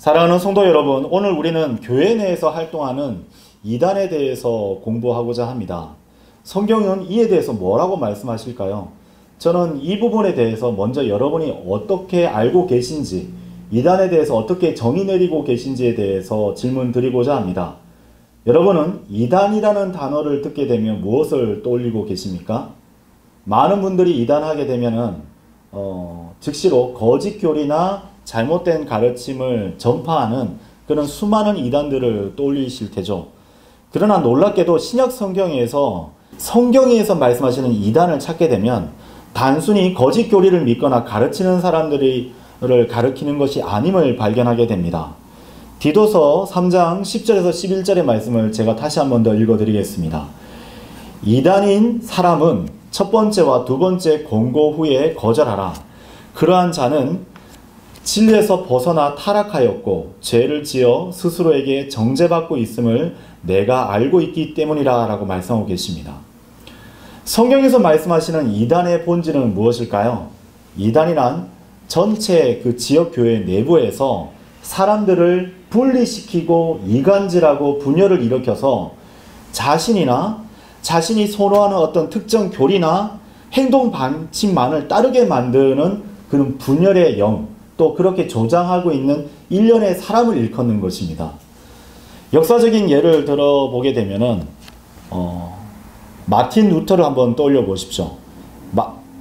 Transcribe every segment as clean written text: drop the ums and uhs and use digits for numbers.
사랑하는 성도 여러분, 오늘 우리는 교회 내에서 활동하는 이단에 대해서 공부하고자 합니다. 성경은 이에 대해서 뭐라고 말씀하실까요? 저는 이 부분에 대해서 먼저 여러분이 어떻게 알고 계신지, 이단에 대해서 어떻게 정의 내리고 계신지에 대해서 질문 드리고자 합니다. 여러분은 이단이라는 단어를 듣게 되면 무엇을 떠올리고 계십니까? 많은 분들이 이단하게 되면은 즉시로 거짓 교리나 잘못된 가르침을 전파하는 그런 수많은 이단들을 떠올리실 테죠. 그러나 놀랍게도 신약 성경에서 말씀하시는 이단을 찾게 되면 단순히 거짓 교리를 믿거나 가르치는 사람들을 가르치는 것이 아님을 발견하게 됩니다. 디도서 3장 10절에서 11절의 말씀을 제가 다시 한 번 더 읽어드리겠습니다. 이단인 사람은 첫 번째와 두 번째 권고 후에 거절하라. 그러한 자는 진리에서 벗어나 타락하였고 죄를 지어 스스로에게 정죄받고 있음을 내가 알고 있기 때문이라 라고 말씀하고 계십니다. 성경에서 말씀하시는 이단의 본질은 무엇일까요? 이단이란 전체 그 지역교회 내부에서 사람들을 분리시키고 이간질하고 분열을 일으켜서 자신이 선호하는 어떤 특정 교리나 행동 방침만을 따르게 만드는 그런 분열의 영, 또 그렇게 조장하고 있는 일련의 사람을 일컫는 것입니다. 역사적인 예를 들어보게 되면은 마틴 루터를 한번 떠올려 보십시오.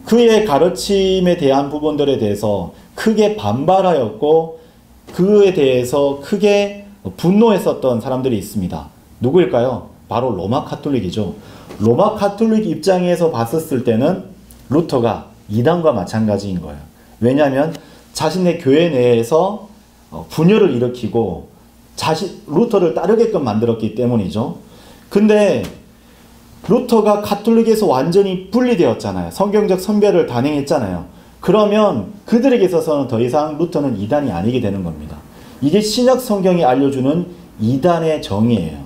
그의 가르침에 대한 부분들에 대해서 크게 반발하였고 그에 대해서 크게 분노했었던 사람들이 있습니다. 누구일까요? 바로 로마 카톨릭이죠. 로마 카톨릭 입장에서 봤었을 때는 루터가 이단과 마찬가지인 거예요. 왜냐하면 자신의 교회 내에서 분열을 일으키고 루터를 따르게끔 만들었기 때문이죠. 근데 루터가 가톨릭에서 완전히 분리되었잖아요. 성경적 선별을 단행했잖아요. 그러면 그들에게 있어서는 더 이상 루터는 이단이 아니게 되는 겁니다. 이게 신약 성경이 알려주는 이단의 정의예요.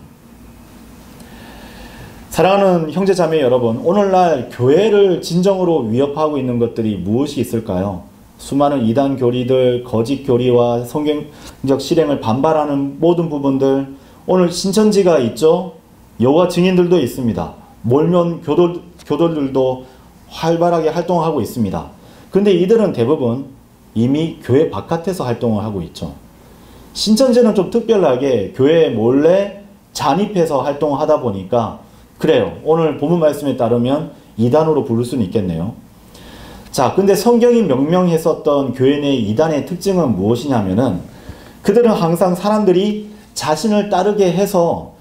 사랑하는 형제자매 여러분, 오늘날 교회를 진정으로 위협하고 있는 것들이 무엇이 있을까요? 수많은 이단 교리들, 거짓 교리와 성경적 실행을 반발하는 모든 부분들, 오늘 신천지가 있죠? 여호와 증인들도 있습니다. 몰면 교도들도 활발하게 활동하고 있습니다. 근데 이들은 대부분 이미 교회 바깥에서 활동을 하고 있죠. 신천지는 좀 특별하게 교회에 몰래 잔입해서 활동을 하다 보니까 그래요. 오늘 본문 말씀에 따르면 이단으로 부를 수는 있겠네요. 자, 근데 성경이 명명했었던 교회 내 이단의 특징은 무엇이냐면은 그들은 항상 사람들이 자신을 따르게 해서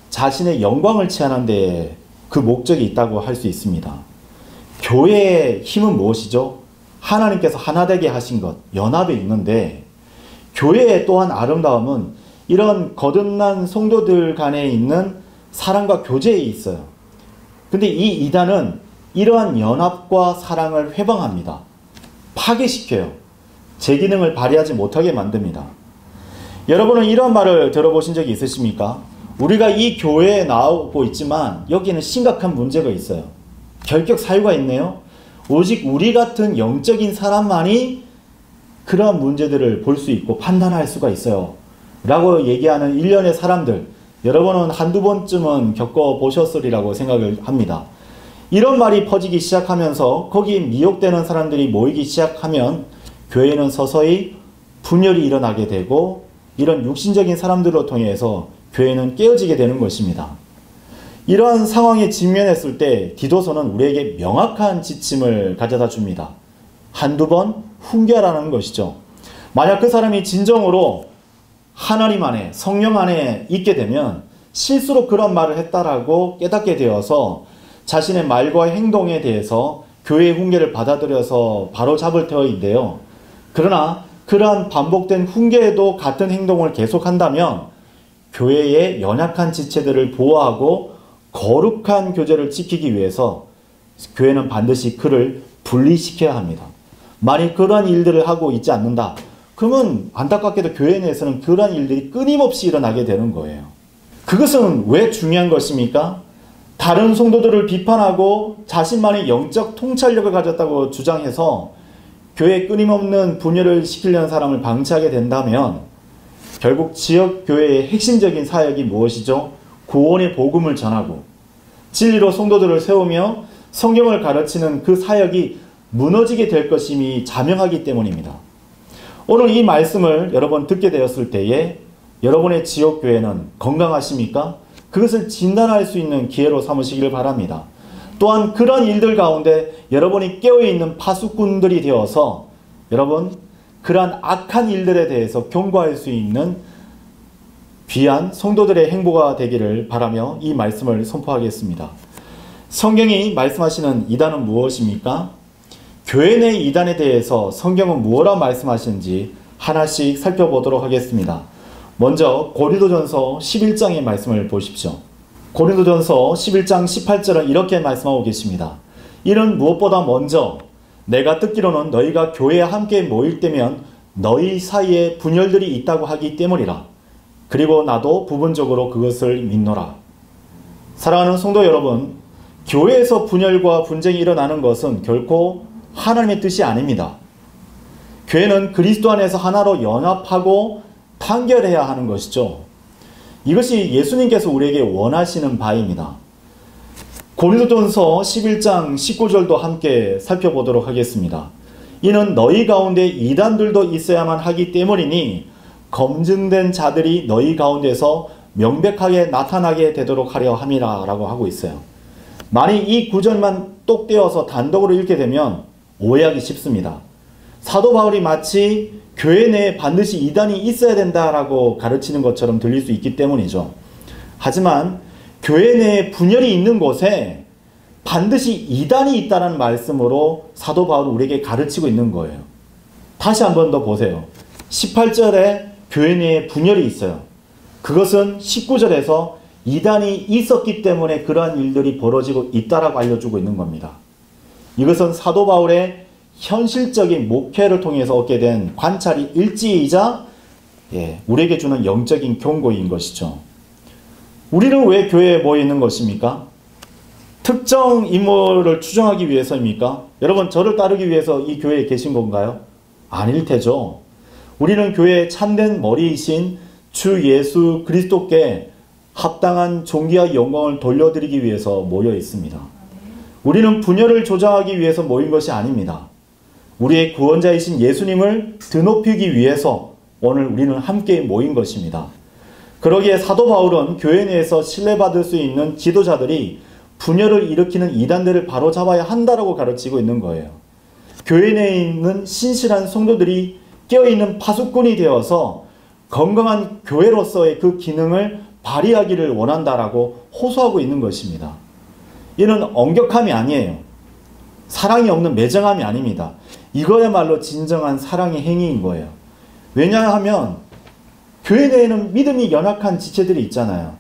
자신의 영광을 취하는 데 그 목적이 있다고 할 수 있습니다. 교회의 힘은 무엇이죠? 하나님께서 하나 되게 하신 것, 연합에 있는데 교회의 또한 아름다움은 이런 거듭난 성도들 간에 있는 사랑과 교제에 있어요. 근데 이 이단은 이러한 연합과 사랑을 회방합니다. 파괴시켜요. 제 기능을 발휘하지 못하게 만듭니다. 여러분은 이런 말을 들어보신 적이 있으십니까? 우리가 이 교회에 나오고 있지만 여기는 심각한 문제가 있어요. 결격 사유가 있네요. 오직 우리 같은 영적인 사람만이 그러한 문제들을 볼 수 있고 판단할 수가 있어요. 라고 얘기하는 일련의 사람들, 여러분은 한두 번쯤은 겪어보셨으리라고 생각을 합니다. 이런 말이 퍼지기 시작하면서 거기에 미혹되는 사람들이 모이기 시작하면 교회는 서서히 분열이 일어나게 되고 이런 육신적인 사람들을 통해서 교회는 깨어지게 되는 것입니다. 이러한 상황에 직면했을 때 디도서는 우리에게 명확한 지침을 가져다 줍니다. 한두 번 훈계하라는 것이죠. 만약 그 사람이 진정으로 하나님 안에, 성령 안에 있게 되면 실수로 그런 말을 했다라고 깨닫게 되어서 자신의 말과 행동에 대해서 교회의 훈계를 받아들여서 바로 잡을 터인데요. 그러나 그러한 반복된 훈계에도 같은 행동을 계속한다면 교회의 연약한 지체들을 보호하고 거룩한 교제를 지키기 위해서 교회는 반드시 그를 분리시켜야 합니다. 만일 그러한 일들을 하고 있지 않는다. 그러면 안타깝게도 교회 내에서는 그러한 일들이 끊임없이 일어나게 되는 거예요. 그것은 왜 중요한 것입니까? 다른 성도들을 비판하고 자신만의 영적 통찰력을 가졌다고 주장해서 교회에 끊임없는 분열을 시키려는 사람을 방치하게 된다면 결국 지역교회의 핵심적인 사역이 무엇이죠? 구원의 복음을 전하고 진리로 성도들을 세우며 성경을 가르치는 그 사역이 무너지게 될 것임이 자명하기 때문입니다. 오늘 이 말씀을 여러분 듣게 되었을 때에 여러분의 지역교회는 건강하십니까? 그것을 진단할 수 있는 기회로 삼으시기를 바랍니다. 또한 그런 일들 가운데 여러분이 깨어있는 파수꾼들이 되어서 여러분 그러한 악한 일들에 대해서 경고할 수 있는 귀한 성도들의 행보가 되기를 바라며 이 말씀을 선포하겠습니다. 성경이 말씀하시는 이단은 무엇입니까? 교회 내 이단에 대해서 성경은 무엇라 말씀하시는지 하나씩 살펴보도록 하겠습니다. 먼저 고린도전서 11장의 말씀을 보십시오. 고린도전서 11장 18절은 이렇게 말씀하고 계십니다. 이는 무엇보다 먼저 내가 듣기로는 너희가 교회에 함께 모일 때면 너희 사이에 분열들이 있다고 하기 때문이라. 그리고 나도 부분적으로 그것을 믿노라. 사랑하는 성도 여러분, 교회에서 분열과 분쟁이 일어나는 것은 결코 하나님의 뜻이 아닙니다. 교회는 그리스도 안에서 하나로 연합하고 단결해야 하는 것이죠. 이것이 예수님께서 우리에게 원하시는 바입니다. 고린도전서 11장 19절도 함께 살펴보도록 하겠습니다. 이는 너희 가운데 이단들도 있어야만 하기 때문이니 검증된 자들이 너희 가운데서 명백하게 나타나게 되도록 하려 함이라 라고 하고 있어요. 만약 이 구절만 똑 떼어서 단독으로 읽게 되면 오해하기 쉽습니다. 사도 바울이 마치 교회 내에 반드시 이단이 있어야 된다라고 가르치는 것처럼 들릴 수 있기 때문이죠. 하지만 교회 내에 분열이 있는 곳에 반드시 이단이 있다는 말씀으로 사도 바울은 우리에게 가르치고 있는 거예요. 다시 한 번 더 보세요. 18절에 교회 내에 분열이 있어요. 그것은 19절에서 이단이 있었기 때문에 그러한 일들이 벌어지고 있다라고 알려주고 있는 겁니다. 이것은 사도 바울의 현실적인 목회를 통해서 얻게 된 관찰이 일지이자 우리에게 주는 영적인 경고인 것이죠. 우리는 왜 교회에 모여 있는 것입니까? 특정 인물을 추종하기 위해서입니까? 여러분, 저를 따르기 위해서 이 교회에 계신 건가요? 아닐 테죠. 우리는 교회의 참된 머리이신 주 예수 그리스도께 합당한 존귀와 영광을 돌려드리기 위해서 모여 있습니다. 우리는 분열을 조장하기 위해서 모인 것이 아닙니다. 우리의 구원자이신 예수님을 드높이기 위해서 오늘 우리는 함께 모인 것입니다. 그러기에 사도 바울은 교회 내에서 신뢰받을 수 있는 지도자들이 분열을 일으키는 이단들을 바로잡아야 한다라고 가르치고 있는 거예요. 교회 내에 있는 신실한 성도들이 깨어있는 파수꾼이 되어서 건강한 교회로서의 그 기능을 발휘하기를 원한다라고 호소하고 있는 것입니다. 이는 엄격함이 아니에요. 사랑이 없는 매정함이 아닙니다. 이거야말로 진정한 사랑의 행위인 거예요. 왜냐하면 교회 내에는 믿음이 연약한 지체들이 있잖아요.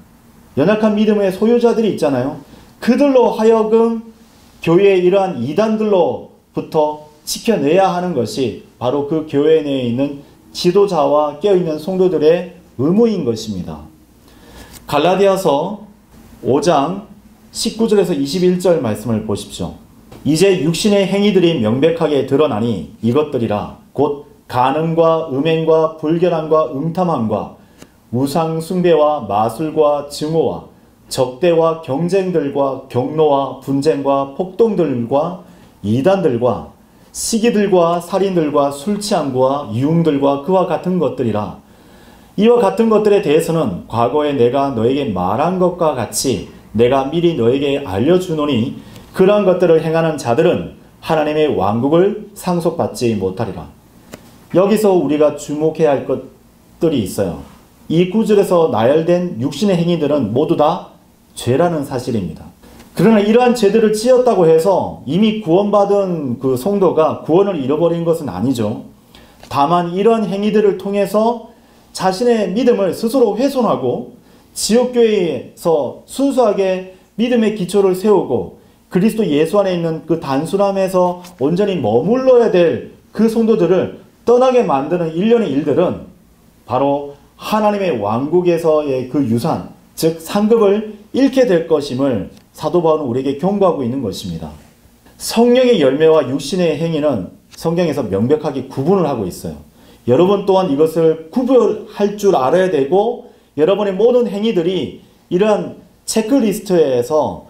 연약한 믿음의 소유자들이 있잖아요. 그들로 하여금 교회의 이러한 이단들로부터 지켜내야 하는 것이 바로 그 교회 내에 있는 지도자와 깨어있는 성도들의 의무인 것입니다. 갈라디아서 5장 19절에서 21절 말씀을 보십시오. 이제 육신의 행위들이 명백하게 드러나니 이것들이라 곧 간음과 음행과 불결함과 음탐함과 우상 숭배와 마술과 증오와 적대와 경쟁들과 경노와 분쟁과 폭동들과 이단들과 시기들과 살인들과 술취함과 유흥들과 그와 같은 것들이라. 이와 같은 것들에 대해서는 과거에 내가 너에게 말한 것과 같이 내가 미리 너에게 알려주노니 그러한 것들을 행하는 자들은 하나님의 왕국을 상속받지 못하리라. 여기서 우리가 주목해야 할 것들이 있어요. 이 구절에서 나열된 육신의 행위들은 모두 다 죄라는 사실입니다. 그러나 이러한 죄들을 지었다고 해서 이미 구원받은 그 성도가 구원을 잃어버린 것은 아니죠. 다만 이러한 행위들을 통해서 자신의 믿음을 스스로 훼손하고 지역교회에서 순수하게 믿음의 기초를 세우고 그리스도 예수 안에 있는 그 단순함에서 온전히 머물러야 될 그 성도들을 떠나게 만드는 일련의 일들은 바로 하나님의 왕국에서의 그 유산, 즉 상급을 잃게 될 것임을 사도 바울은 우리에게 경고하고 있는 것입니다. 성령의 열매와 육신의 행위는 성경에서 명백하게 구분을 하고 있어요. 여러분 또한 이것을 구별할 줄 알아야 되고 여러분의 모든 행위들이 이러한 체크리스트에서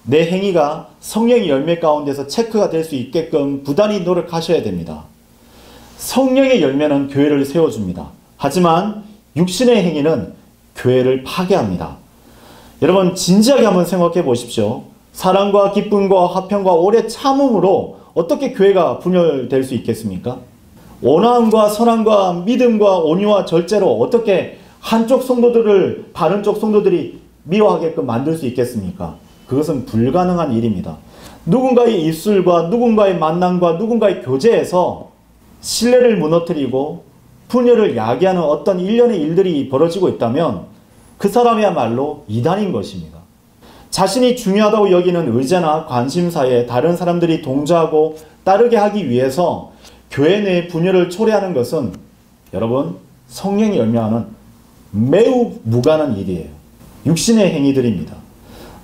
내 행위가 성령의 열매 가운데서 체크가 될 수 있게끔 부단히 노력하셔야 됩니다. 성령의 열매는 교회를 세워줍니다. 하지만 육신의 행위는 교회를 파괴합니다. 여러분 진지하게 한번 생각해 보십시오. 사랑과 기쁨과 화평과 오래 참음으로 어떻게 교회가 분열될 수 있겠습니까? 온화함과 선함과 믿음과 온유와 절제로 어떻게 한쪽 성도들을 다른 쪽 성도들이 미워하게끔 만들 수 있겠습니까? 그것은 불가능한 일입니다. 누군가의 입술과 누군가의 만남과 누군가의 교제에서 신뢰를 무너뜨리고 분열을 야기하는 어떤 일련의 일들이 벌어지고 있다면 그 사람이야말로 이단인 것입니다. 자신이 중요하다고 여기는 의제나 관심사에 다른 사람들이 동조하고 따르게 하기 위해서 교회 내의 분열을 초래하는 것은 여러분 성령의 열매와는 매우 무관한 일이에요. 육신의 행위들입니다.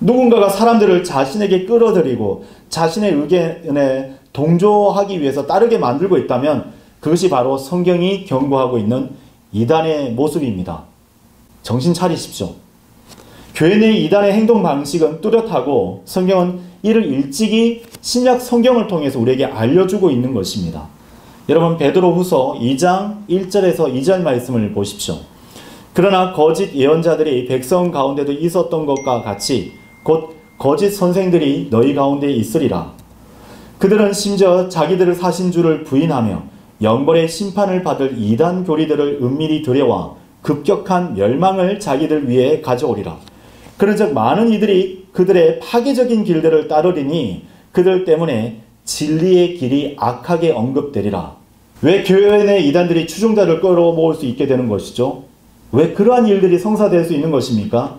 누군가가 사람들을 자신에게 끌어들이고 자신의 의견에 동조하기 위해서 따르게 만들고 있다면 그것이 바로 성경이 경고하고 있는 이단의 모습입니다. 정신 차리십시오. 교회 내 이단의 행동 방식은 뚜렷하고 성경은 이를 일찍이 신약 성경을 통해서 우리에게 알려주고 있는 것입니다. 여러분 베드로후서 2장 1절에서 2절 말씀을 보십시오. 그러나 거짓 예언자들이 백성 가운데도 있었던 것과 같이 곧 거짓 선생들이 너희 가운데 있으리라. 그들은 심지어 자기들을 사신 줄을 부인하며 영벌의 심판을 받을 이단 교리들을 은밀히 들여와 급격한 멸망을 자기들 위에 가져오리라. 그런즉 많은 이들이 그들의 파괴적인 길들을 따르리니 그들 때문에 진리의 길이 악하게 언급되리라. 왜 교회 내 이단들이 추종자를 끌어모을 수 있게 되는 것이죠? 왜 그러한 일들이 성사될 수 있는 것입니까?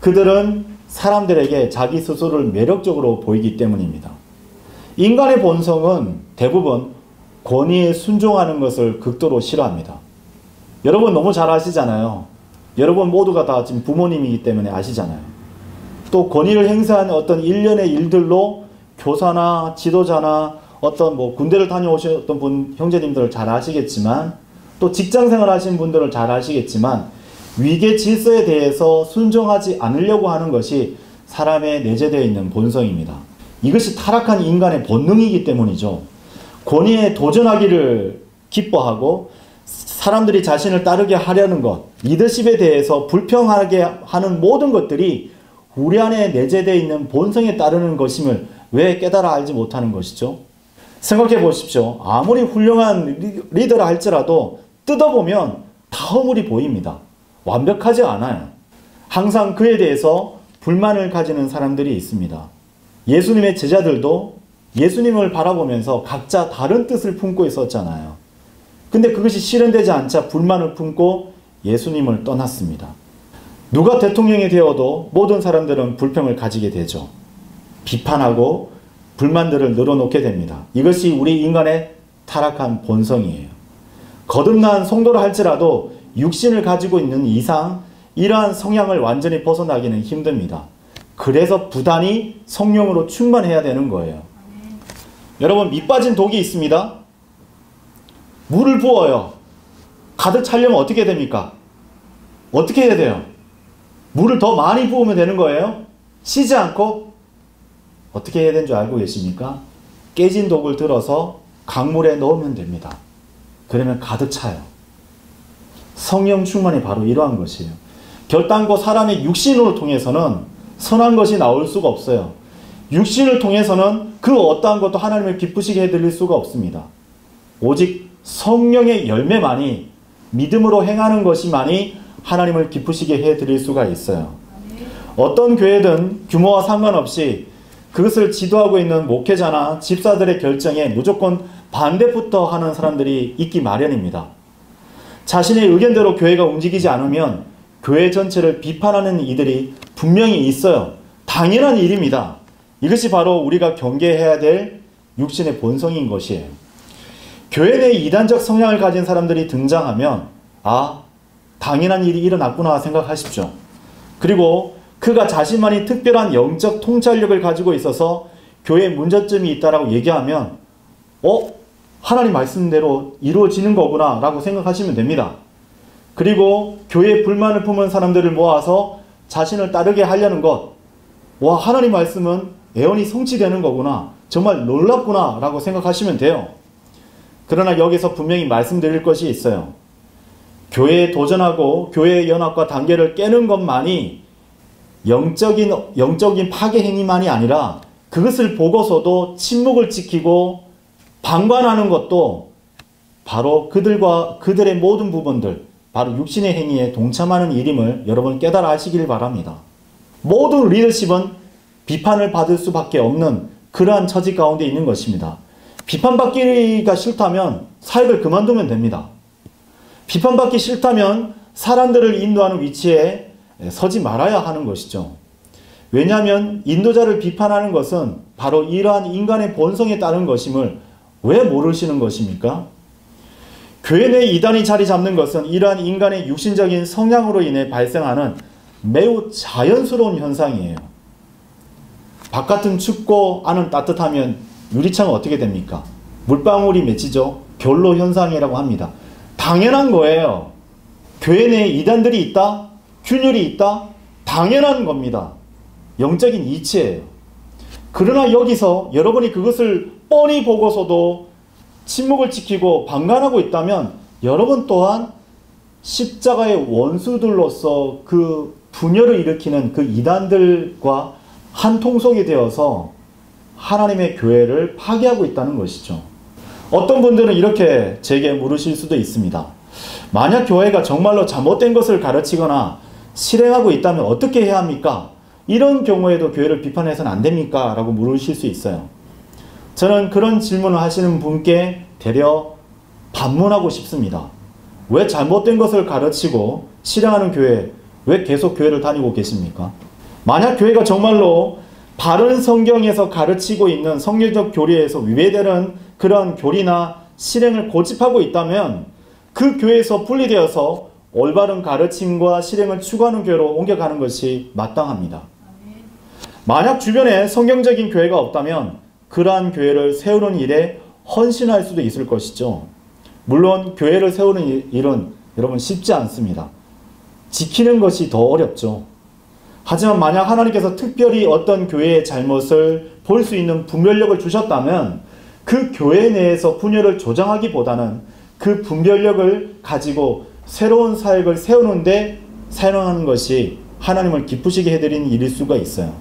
그들은 사람들에게 자기 스스로를 매력적으로 보이기 때문입니다. 인간의 본성은 대부분 권위에 순종하는 것을 극도로 싫어합니다. 여러분 너무 잘 아시잖아요. 여러분 모두가 다 지금 부모님이기 때문에 아시잖아요. 또 권위를 행사하는 어떤 일련의 일들로 교사나 지도자나 어떤 군대를 다녀오셨던 분, 형제님들을 잘 아시겠지만 또 직장생활 하신 분들을 잘 아시겠지만 위계 질서에 대해서 순종하지 않으려고 하는 것이 사람의 내재되어 있는 본성입니다. 이것이 타락한 인간의 본능이기 때문이죠. 권위에 도전하기를 기뻐하고 사람들이 자신을 따르게 하려는 것, 리더십에 대해서 불평하게 하는 모든 것들이 우리 안에 내재되어 있는 본성에 따르는 것임을 왜 깨달아 알지 못하는 것이죠? 생각해 보십시오. 아무리 훌륭한 리더라 할지라도 뜯어보면 다 허물이 보입니다. 완벽하지 않아요. 항상 그에 대해서 불만을 가지는 사람들이 있습니다. 예수님의 제자들도 예수님을 바라보면서 각자 다른 뜻을 품고 있었잖아요. 근데 그것이 실현되지 않자 불만을 품고 예수님을 떠났습니다. 누가 대통령이 되어도 모든 사람들은 불평을 가지게 되죠. 비판하고 불만들을 늘어놓게 됩니다. 이것이 우리 인간의 타락한 본성이에요. 거듭난 성도라 할지라도 육신을 가지고 있는 이상 이러한 성향을 완전히 벗어나기는 힘듭니다. 그래서 부단히 성령으로 충만해야 되는 거예요. 여러분 밑 빠진 독이 있습니다. 물을 부어요. 가득 차려면 어떻게 됩니까? 어떻게 해야 돼요? 물을 더 많이 부으면 되는 거예요? 쉬지 않고? 어떻게 해야 되는 줄 알고 계십니까? 깨진 독을 들어서 강물에 넣으면 됩니다. 그러면 가득 차요. 성령 충만이 바로 이러한 것이에요. 결단코 사람의 육신으로 통해서는 선한 것이 나올 수가 없어요. 육신을 통해서는 그 어떠한 것도 하나님을 기쁘시게 해드릴 수가 없습니다. 오직 성령의 열매만이 믿음으로 행하는 것이만이 하나님을 기쁘시게 해드릴 수가 있어요. 어떤 교회든 규모와 상관없이 그것을 지도하고 있는 목회자나 집사들의 결정에 무조건 반대부터 하는 사람들이 있기 마련입니다. 자신의 의견대로 교회가 움직이지 않으면 교회 전체를 비판하는 이들이 분명히 있어요. 당연한 일입니다. 이것이 바로 우리가 경계해야 될 육신의 본성인 것이에요. 교회 내에 이단적 성향을 가진 사람들이 등장하면 당연한 일이 일어났구나 생각하십시오. 그리고 그가 자신만이 특별한 영적 통찰력을 가지고 있어서 교회에 문제점이 있다라고 얘기하면 하나님 말씀대로 이루어지는 거구나 라고 생각하시면 됩니다. 그리고 교회에 불만을 품은 사람들을 모아서 자신을 따르게 하려는 것, 와, 하나님 말씀은 애언이 성취되는 거구나, 정말 놀랍구나 라고 생각하시면 돼요. 그러나 여기서 분명히 말씀드릴 것이 있어요. 교회에 도전하고 교회의 연합과 단계를 깨는 것만이 영적인 파괴 행위만이 아니라 그것을 보고서도 침묵을 지키고 방관하는 것도 바로 그들의 모든 부분들, 바로 육신의 행위에 동참하는 일임을 여러분 깨달아 하시길 바랍니다. 모든 리더십은 비판을 받을 수밖에 없는 그러한 처지 가운데 있는 것입니다. 비판받기가 싫다면 사역을 그만두면 됩니다. 비판받기 싫다면 사람들을 인도하는 위치에 서지 말아야 하는 것이죠. 왜냐하면 인도자를 비판하는 것은 바로 이러한 인간의 본성에 따른 것임을 왜 모르시는 것입니까? 교회 내 이단이 자리 잡는 것은 이러한 인간의 육신적인 성향으로 인해 발생하는 매우 자연스러운 현상이에요. 바깥은 춥고 안은 따뜻하면 유리창은 어떻게 됩니까? 물방울이 맺히죠. 결로 현상이라고 합니다. 당연한 거예요. 교회 내에 이단들이 있다? 균열이 있다? 당연한 겁니다. 영적인 이치예요. 그러나 여기서 여러분이 그것을 뻔히 보고서도 침묵을 지키고 방관하고 있다면 여러분 또한 십자가의 원수들로서 그 분열을 일으키는 그 이단들과 한 통속이 되어서 하나님의 교회를 파괴하고 있다는 것이죠. 어떤 분들은 이렇게 제게 물으실 수도 있습니다. 만약 교회가 정말로 잘못된 것을 가르치거나 실행하고 있다면 어떻게 해야 합니까? 이런 경우에도 교회를 비판해서는 안 됩니까? 라고 물으실 수 있어요. 저는 그런 질문을 하시는 분께 되려 반문하고 싶습니다. 왜 잘못된 것을 가르치고 실행하는 교회, 왜 계속 교회를 다니고 계십니까? 만약 교회가 정말로 바른 성경에서 가르치고 있는 성경적 교리에서 위배되는 그런 교리나 실행을 고집하고 있다면 그 교회에서 분리되어서 올바른 가르침과 실행을 추구하는 교회로 옮겨가는 것이 마땅합니다. 만약 주변에 성경적인 교회가 없다면 그러한 교회를 세우는 일에 헌신할 수도 있을 것이죠. 물론 교회를 세우는 일은 여러분 쉽지 않습니다. 지키는 것이 더 어렵죠. 하지만 만약 하나님께서 특별히 어떤 교회의 잘못을 볼 수 있는 분별력을 주셨다면 그 교회 내에서 분열을 조장하기보다는 그 분별력을 가지고 새로운 사역을 세우는데 사용하는 것이 하나님을 기쁘시게 해드리는 일일 수가 있어요.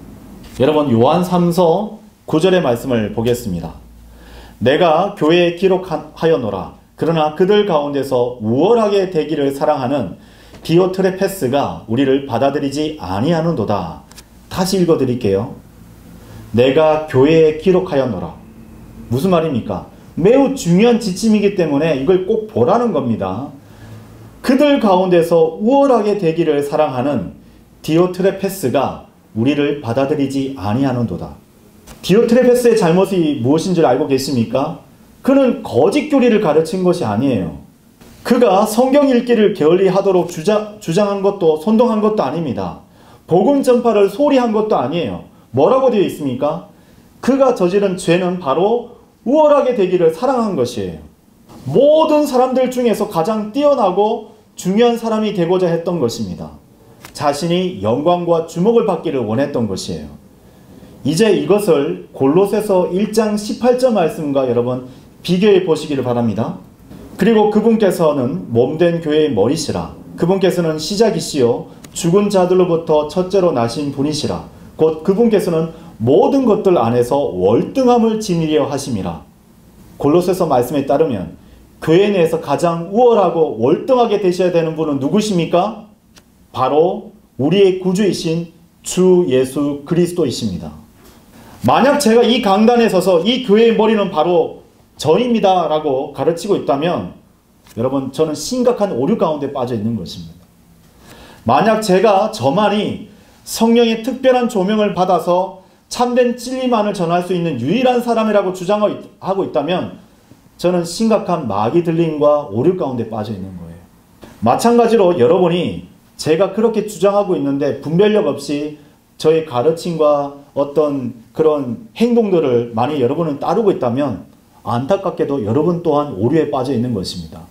여러분, 요한 3서 9절의 말씀을 보겠습니다. 내가 교회에 기록하였노라. 그러나 그들 가운데서 우월하게 되기를 사랑하는 디오트레페스가 우리를 받아들이지 아니하는도다. 다시 읽어드릴게요. 내가 교회에 기록하였노라. 무슨 말입니까? 매우 중요한 지침이기 때문에 이걸 꼭 보라는 겁니다. 그들 가운데서 우월하게 되기를 사랑하는 디오트레페스가 우리를 받아들이지 아니하는도다. 디오트레페스의 잘못이 무엇인 줄 알고 계십니까? 그는 거짓 교리를 가르친 것이 아니에요. 그가 성경 읽기를 게을리하도록 주장한 것도 선동한 것도 아닙니다. 복음 전파를 소홀히 한 것도 아니에요. 뭐라고 되어 있습니까? 그가 저지른 죄는 바로 우월하게 되기를 사랑한 것이에요. 모든 사람들 중에서 가장 뛰어나고 중요한 사람이 되고자 했던 것입니다. 자신이 영광과 주목을 받기를 원했던 것이에요. 이제 이것을 골로새서 1장 18절 말씀과 여러분 비교해 보시기를 바랍니다. 그리고 그분께서는 몸된 교회의 머리시라. 그분께서는 시작이시요 죽은 자들로부터 첫째로 나신 분이시라. 곧 그분께서는 모든 것들 안에서 월등함을 지니려 하심이라. 골로새서 말씀에 따르면 교회 내에서 가장 우월하고 월등하게 되셔야 되는 분은 누구십니까? 바로 우리의 구주이신 주 예수 그리스도이십니다. 만약 제가 이 강단에 서서 이 교회의 머리는 바로 저입니다 라고 가르치고 있다면 여러분, 저는 심각한 오류 가운데 빠져 있는 것입니다. 만약 제가 저만이 성령의 특별한 조명을 받아서 참된 진리만을 전할 수 있는 유일한 사람이라고 주장하고 있다면 저는 심각한 마귀 들림과 오류 가운데 빠져 있는 거예요. 마찬가지로 여러분이 제가 그렇게 주장하고 있는데 분별력 없이 저의 가르침과 어떤 그런 행동들을 많이 여러분은 따르고 있다면 안타깝게도 여러분 또한 오류에 빠져 있는 것입니다.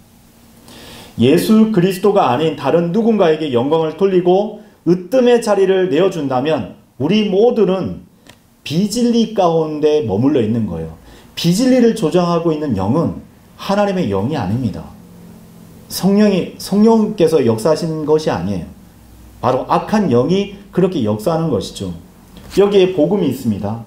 예수 그리스도가 아닌 다른 누군가에게 영광을 돌리고 으뜸의 자리를 내어준다면 우리 모두는 비진리 가운데 머물러 있는 거예요. 비진리를 조장하고 있는 영은 하나님의 영이 아닙니다. 성령께서 역사하신 것이 아니에요. 바로 악한 영이 그렇게 역사하는 것이죠. 여기에 복음이 있습니다.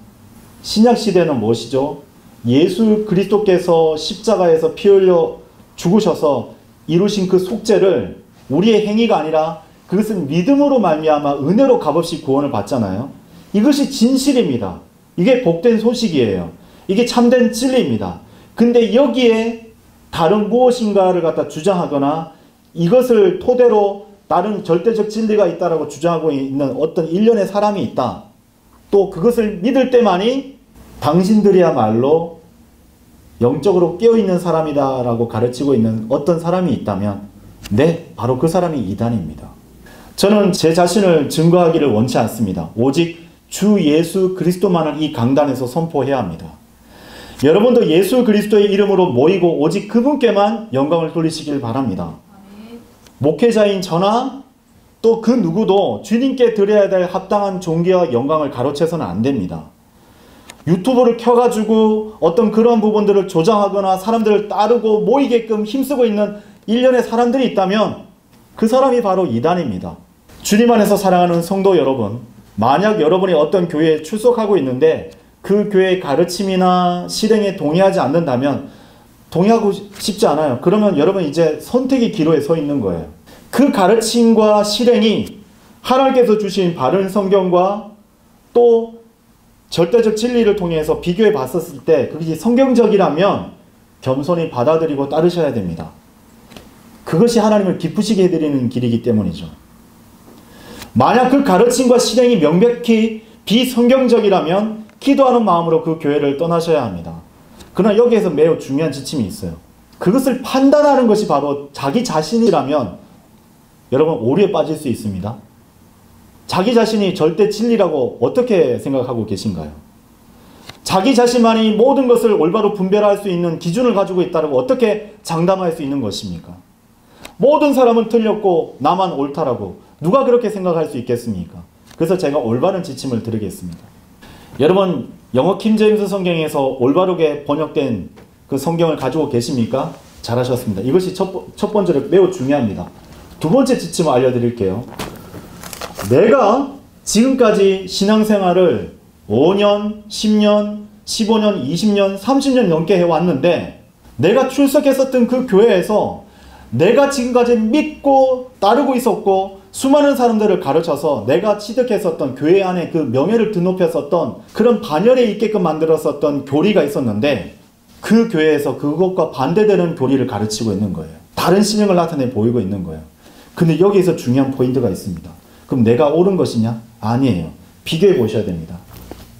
신약시대는 무엇이죠? 예수 그리스도께서 십자가에서 피 흘려 죽으셔서 이루신 그 속죄를 우리의 행위가 아니라 그것은 믿음으로 말미암아 은혜로 값없이 구원을 받잖아요. 이것이 진실입니다. 이게 복된 소식이에요. 이게 참된 진리입니다. 근데 여기에 다른 무엇인가를 갖다 주장하거나 이것을 토대로 다른 절대적 진리가 있다라고 주장하고 있는 어떤 일련의 사람이 있다. 또 그것을 믿을 때만이 당신들이야말로 영적으로 깨어있는 사람이다라고 가르치고 있는 어떤 사람이 있다면 네, 바로 그 사람이 이단입니다. 저는 제 자신을 증거하기를 원치 않습니다. 오직 주 예수 그리스도만을 이 강단에서 선포해야 합니다. 여러분도 예수 그리스도의 이름으로 모이고 오직 그분께만 영광을 돌리시길 바랍니다. 목회자인 저나 또 그 누구도 주님께 드려야 될 합당한 존귀와 영광을 가로채서는 안 됩니다. 유튜브를 켜가지고 어떤 그런 부분들을 조장하거나 사람들을 따르고 모이게끔 힘쓰고 있는 일련의 사람들이 있다면 그 사람이 바로 이단입니다. 주님 안에서 사랑하는 성도 여러분, 만약 여러분이 어떤 교회에 출석하고 있는데 그 교회의 가르침이나 실행에 동의하지 않는다면 동의하고 싶지 않아요. 그러면 여러분 이제 선택의 기로에 서 있는 거예요. 그 가르침과 실행이 하나님께서 주신 바른 성경과 또 절대적 진리를 통해서 비교해 봤었을 때 그것이 성경적이라면 겸손히 받아들이고 따르셔야 됩니다. 그것이 하나님을 기쁘시게 해드리는 길이기 때문이죠. 만약 그 가르침과 실행이 명백히 비성경적이라면 기도하는 마음으로 그 교회를 떠나셔야 합니다. 그러나 여기에서 매우 중요한 지침이 있어요. 그것을 판단하는 것이 바로 자기 자신이라면 여러분 오류에 빠질 수 있습니다. 자기 자신이 절대 진리라고 어떻게 생각하고 계신가요? 자기 자신만이 모든 것을 올바로 분별할 수 있는 기준을 가지고 있다고 어떻게 장담할 수 있는 것입니까? 모든 사람은 틀렸고 나만 옳다라고 누가 그렇게 생각할 수 있겠습니까? 그래서 제가 올바른 지침을 드리겠습니다. 여러분 영어 킹제임스 성경에서 올바르게 번역된 그 성경을 가지고 계십니까? 잘하셨습니다. 이것이 첫 번째로 매우 중요합니다. 두 번째 지침을 알려드릴게요. 내가 지금까지 신앙생활을 5년, 10년, 15년, 20년, 30년 넘게 해왔는데 내가 출석했었던 그 교회에서 내가 지금까지 믿고 따르고 있었고 수많은 사람들을 가르쳐서 내가 취득했었던 교회 안에 그 명예를 드높였었던 그런 반열에 있게끔 만들었었던 교리가 있었는데 그 교회에서 그것과 반대되는 교리를 가르치고 있는 거예요. 다른 신앙을 나타내 보이고 있는 거예요. 근데 여기에서 중요한 포인트가 있습니다. 그럼 내가 옳은 것이냐? 아니에요. 비교해 보셔야 됩니다.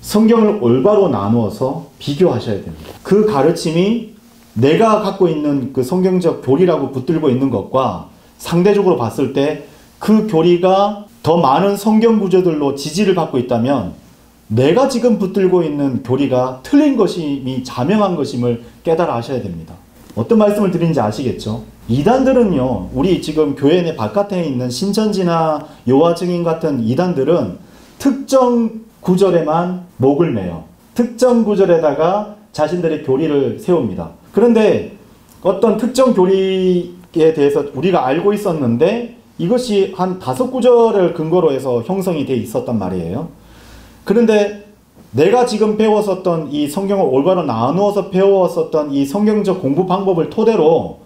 성경을 올바로 나누어서 비교하셔야 됩니다. 그 가르침이 내가 갖고 있는 그 성경적 교리라고 붙들고 있는 것과 상대적으로 봤을 때 그 교리가 더 많은 성경 구조들로 지지를 받고 있다면 내가 지금 붙들고 있는 교리가 틀린 것임이 자명한 것임을 깨달아 하셔야 됩니다. 어떤 말씀을 드리는지 아시겠죠? 이단들은요, 우리 지금 교회 내 바깥에 있는 신천지나 여호와 증인 같은 이단들은 특정 구절에만 목을 매요. 특정 구절에다가 자신들의 교리를 세웁니다. 그런데 어떤 특정 교리에 대해서 우리가 알고 있었는데 이것이 한 5구절을 근거로 해서 형성이 돼 있었단 말이에요. 그런데 내가 지금 배웠었던 이 성경을 올바로 나누어서 배웠었던 이 성경적 공부 방법을 토대로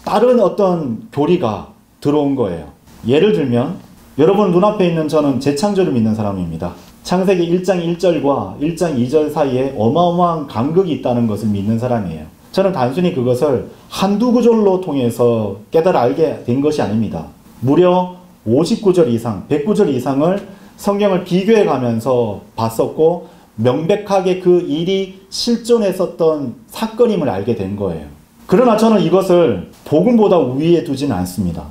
다른 어떤 교리가 들어온 거예요. 예를 들면 여러분 눈앞에 있는 저는 재창조를 믿는 사람입니다. 창세기 1장 1절과 1장 2절 사이에 어마어마한 간극이 있다는 것을 믿는 사람이에요. 저는 단순히 그것을 한두 구절로 통해서 깨달아 알게 된 것이 아닙니다. 무려 50구절 이상, 100구절 이상을 성경을 비교해 가면서 봤었고 명백하게 그 일이 실존했었던 사건임을 알게 된 거예요. 그러나 저는 이것을 복음보다 우위에 두지는 않습니다.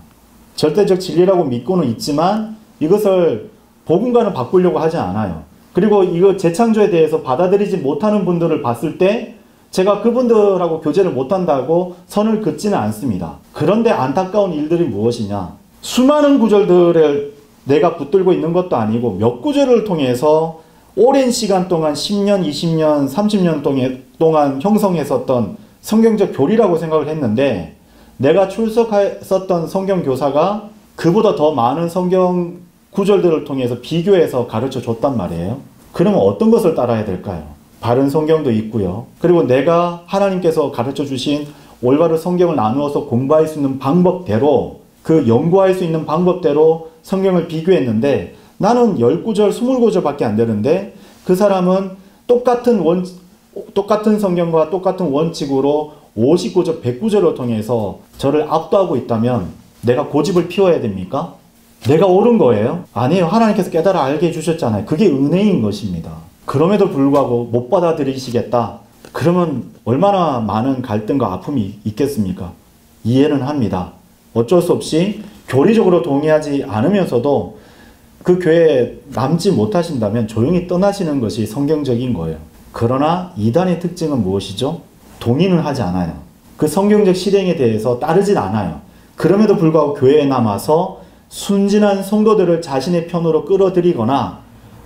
절대적 진리라고 믿고는 있지만 이것을 복음과는 바꾸려고 하지 않아요. 그리고 이거 재창조에 대해서 받아들이지 못하는 분들을 봤을 때 제가 그분들하고 교제를 못한다고 선을 긋지는 않습니다. 그런데 안타까운 일들이 무엇이냐? 수많은 구절들을 내가 붙들고 있는 것도 아니고 몇 구절을 통해서 오랜 시간 동안 10년, 20년, 30년 동안 형성했었던 성경적 교리라고 생각을 했는데 내가 출석했었던 성경 교사가 그보다 더 많은 성경 구절들을 통해서 비교해서 가르쳐 줬단 말이에요. 그러면 어떤 것을 따라야 될까요? 바른 성경도 있고요. 그리고 내가 하나님께서 가르쳐 주신 올바른 성경을 나누어서 공부할 수 있는 방법대로 그 연구할 수 있는 방법대로 성경을 비교했는데 나는 10구절, 20구절밖에 안 되는데 그 사람은 똑같은 성경과 똑같은 원칙으로 50구절, 100구절을 통해서 저를 압도하고 있다면 내가 고집을 피워야 됩니까? 내가 옳은 거예요? 아니에요. 하나님께서 깨달아 알게 해주셨잖아요. 그게 은혜인 것입니다. 그럼에도 불구하고 못 받아들이시겠다. 그러면 얼마나 많은 갈등과 아픔이 있겠습니까? 이해는 합니다. 어쩔 수 없이 교리적으로 동의하지 않으면서도 그 교회에 남지 못하신다면 조용히 떠나시는 것이 성경적인 거예요. 그러나 이단의 특징은 무엇이죠? 동의는 하지 않아요. 그 성경적 실행에 대해서 따르진 않아요. 그럼에도 불구하고 교회에 남아서 순진한 성도들을 자신의 편으로 끌어들이거나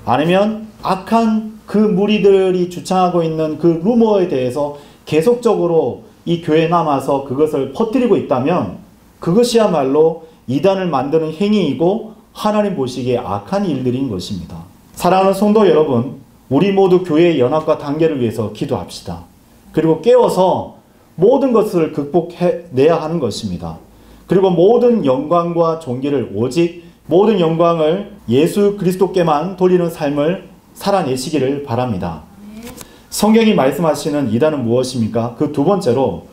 아니면 악한 그 무리들이 주창하고 있는 그 루머에 대해서 계속적으로 이 교회에 남아서 그것을 퍼뜨리고 있다면 그것이야말로 이단을 만드는 행위이고 하나님 보시기에 악한 일들인 것입니다. 사랑하는 성도 여러분, 우리 모두 교회의 연합과 단계를 위해서 기도합시다. 그리고 깨워서 모든 것을 극복해내야 하는 것입니다. 그리고 모든 영광과 존귀를 오직 모든 영광을 예수 그리스도께만 돌리는 삶을 살아내시기를 바랍니다. 성경이 말씀하시는 이단은 무엇입니까? 그 두 번째로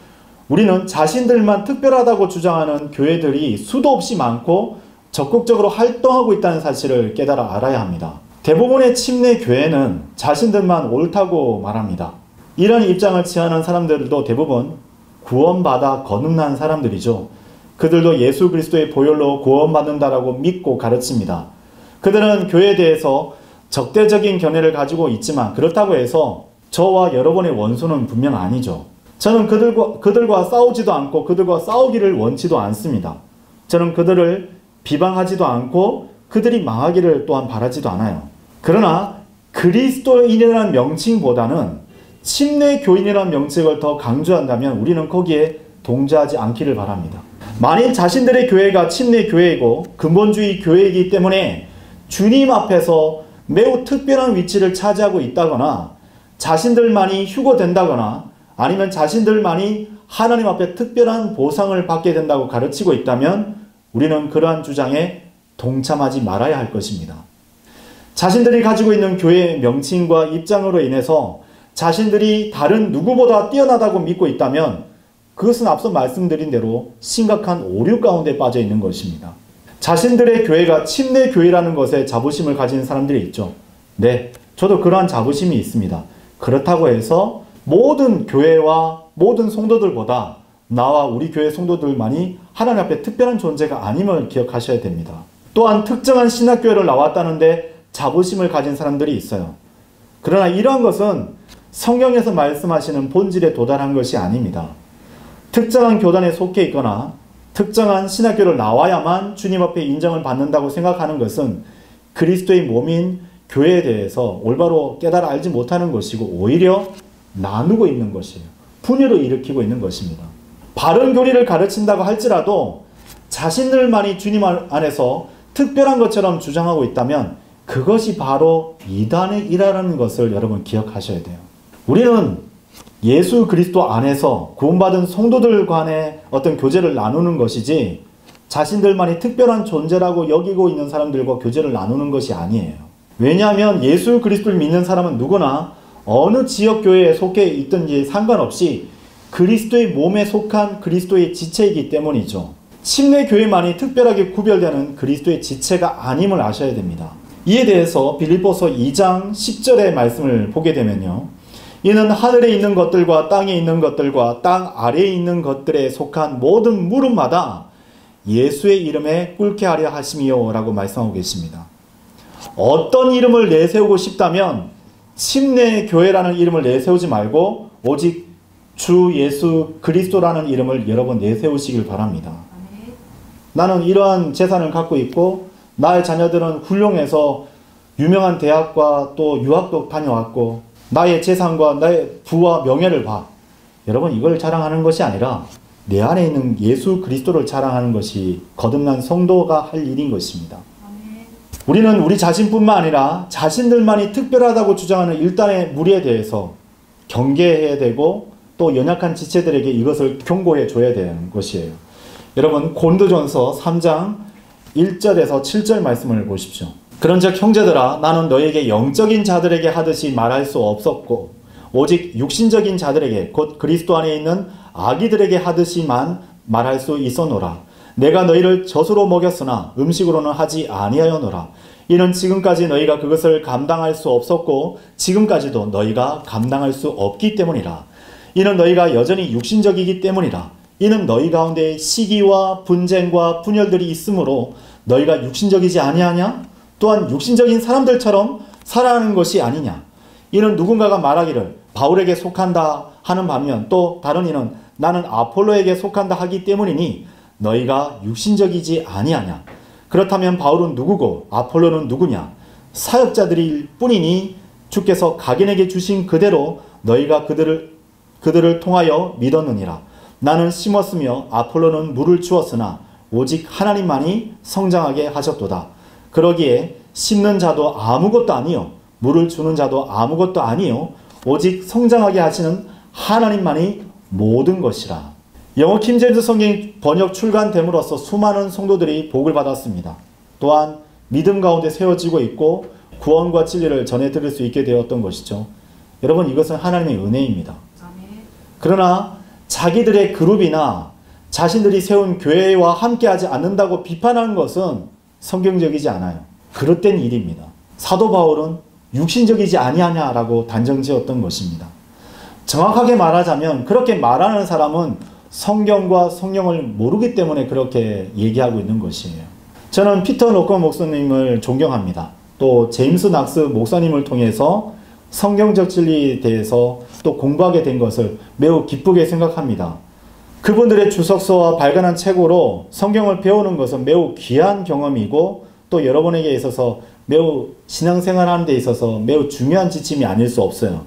우리는 자신들만 특별하다고 주장하는 교회들이 수도 없이 많고 적극적으로 활동하고 있다는 사실을 깨달아 알아야 합니다. 대부분의 침례 교회는 자신들만 옳다고 말합니다. 이런 입장을 취하는 사람들도 대부분 구원받아 거듭난 사람들이죠. 그들도 예수 그리스도의 보혈로 구원받는다라고 믿고 가르칩니다. 그들은 교회에 대해서 적대적인 견해를 가지고 있지만 그렇다고 해서 저와 여러분의 원수는 분명 아니죠. 저는 그들과 싸우지도 않고 그들과 싸우기를 원치도 않습니다. 저는 그들을 비방하지도 않고 그들이 망하기를 또한 바라지도 않아요. 그러나 그리스도인이라는 명칭보다는 침례 교인이라는 명칭을 더 강조한다면 우리는 거기에 동조하지 않기를 바랍니다. 만일 자신들의 교회가 침례 교회이고 근본주의 교회이기 때문에 주님 앞에서 매우 특별한 위치를 차지하고 있다거나 자신들만이 휴거된다거나 아니면 자신들만이 하나님 앞에 특별한 보상을 받게 된다고 가르치고 있다면 우리는 그러한 주장에 동참하지 말아야 할 것입니다. 자신들이 가지고 있는 교회의 명칭과 입장으로 인해서 자신들이 다른 누구보다 뛰어나다고 믿고 있다면 그것은 앞서 말씀드린 대로 심각한 오류 가운데 빠져 있는 것입니다. 자신들의 교회가 침례 교회라는 것에 자부심을 가진 사람들이 있죠. 네, 저도 그러한 자부심이 있습니다. 그렇다고 해서 모든 교회와 모든 성도들보다 나와 우리 교회 성도들만이 하나님 앞에 특별한 존재가 아님을 기억하셔야 됩니다. 또한 특정한 신학교회를 나왔다는데 자부심을 가진 사람들이 있어요. 그러나 이러한 것은 성경에서 말씀하시는 본질에 도달한 것이 아닙니다. 특정한 교단에 속해 있거나 특정한 신학교를 나와야만 주님 앞에 인정을 받는다고 생각하는 것은 그리스도의 몸인 교회에 대해서 올바로 깨달아 알지 못하는 것이고 오히려 나누고 있는 것이에요. 분열을 일으키고 있는 것입니다. 바른 교리를 가르친다고 할지라도 자신들만이 주님 안에서 특별한 것처럼 주장하고 있다면 그것이 바로 이단의 일화라는 것을 여러분 기억하셔야 돼요. 우리는 예수 그리스도 안에서 구원받은 성도들 간의 어떤 교제를 나누는 것이지 자신들만이 특별한 존재라고 여기고 있는 사람들과 교제를 나누는 것이 아니에요. 왜냐하면 예수 그리스도를 믿는 사람은 누구나 어느 지역교회에 속해 있든지 상관없이 그리스도의 몸에 속한 그리스도의 지체이기 때문이죠. 침례교회만이 특별하게 구별되는 그리스도의 지체가 아님을 아셔야 됩니다. 이에 대해서 빌립보서 2장 10절의 말씀을 보게 되면요. 이는 하늘에 있는 것들과 땅에 있는 것들과 땅 아래에 있는 것들에 속한 모든 무릎마다 예수의 이름에 꿇게 하려 하심이요 라고 말씀하고 계십니다. 어떤 이름을 내세우고 싶다면 침례교회라는 이름을 내세우지 말고 오직 주 예수 그리스도라는 이름을 여러분 내세우시길 바랍니다. 나는 이러한 재산을 갖고 있고 나의 자녀들은 훌륭해서 유명한 대학과 또 유학도 다녀왔고 나의 재산과 나의 부와 명예를 봐. 여러분 이걸 자랑하는 것이 아니라 내 안에 있는 예수 그리스도를 자랑하는 것이 거듭난 성도가 할 일인 것입니다. 우리는 우리 자신뿐만 아니라 자신들만이 특별하다고 주장하는 일단의 무리에 대해서 경계해야 되고 또 연약한 지체들에게 이것을 경고해 줘야 되는 것이에요. 여러분 고린도전서 3장 1절에서 7절 말씀을 보십시오. 그런즉 형제들아 나는 너에게 영적인 자들에게 하듯이 말할 수 없었고 오직 육신적인 자들에게 곧 그리스도 안에 있는 아기들에게 하듯이만 말할 수 있었노라. 내가 너희를 젖으로 먹였으나 음식으로는 하지 아니하였노라. 이는 지금까지 너희가 그것을 감당할 수 없었고 지금까지도 너희가 감당할 수 없기 때문이라. 이는 너희가 여전히 육신적이기 때문이라. 이는 너희 가운데 시기와 분쟁과 분열들이 있으므로 너희가 육신적이지 아니하냐? 또한 육신적인 사람들처럼 살아가는 것이 아니냐? 이는 누군가가 말하기를 바울에게 속한다 하는 반면 또 다른 이는 나는 아폴로에게 속한다 하기 때문이니 너희가 육신적이지 아니하냐? 그렇다면 바울은 누구고 아폴로는 누구냐? 사역자들일 뿐이니 주께서 각인에게 주신 그대로 너희가 그들을 통하여 믿었느니라. 나는 심었으며 아폴로는 물을 주었으나 오직 하나님만이 성장하게 하셨도다. 그러기에 심는 자도 아무것도 아니요 물을 주는 자도 아무것도 아니요 오직 성장하게 하시는 하나님만이 모든 것이라. 영어 킹제임스 성경이 번역 출간됨으로써 수많은 성도들이 복을 받았습니다. 또한 믿음 가운데 세워지고 있고 구원과 진리를 전해 들을 수 있게 되었던 것이죠. 여러분 이것은 하나님의 은혜입니다. 그러나 자기들의 그룹이나 자신들이 세운 교회와 함께하지 않는다고 비판한 것은 성경적이지 않아요. 그릇된 일입니다. 사도 바울은 육신적이지 아니하냐라고 단정지었던 것입니다. 정확하게 말하자면 그렇게 말하는 사람은 성경과 성령을 모르기 때문에 그렇게 얘기하고 있는 것이에요. 저는 피터 로커 목사님을 존경합니다. 또 제임스 낙스 목사님을 통해서 성경적 진리에 대해서 또 공부하게 된 것을 매우 기쁘게 생각합니다. 그분들의 주석서와 발간한 책으로 성경을 배우는 것은 매우 귀한 경험이고 또 여러분에게 있어서 매우 신앙생활 하는 데 있어서 매우 중요한 지침이 아닐 수 없어요.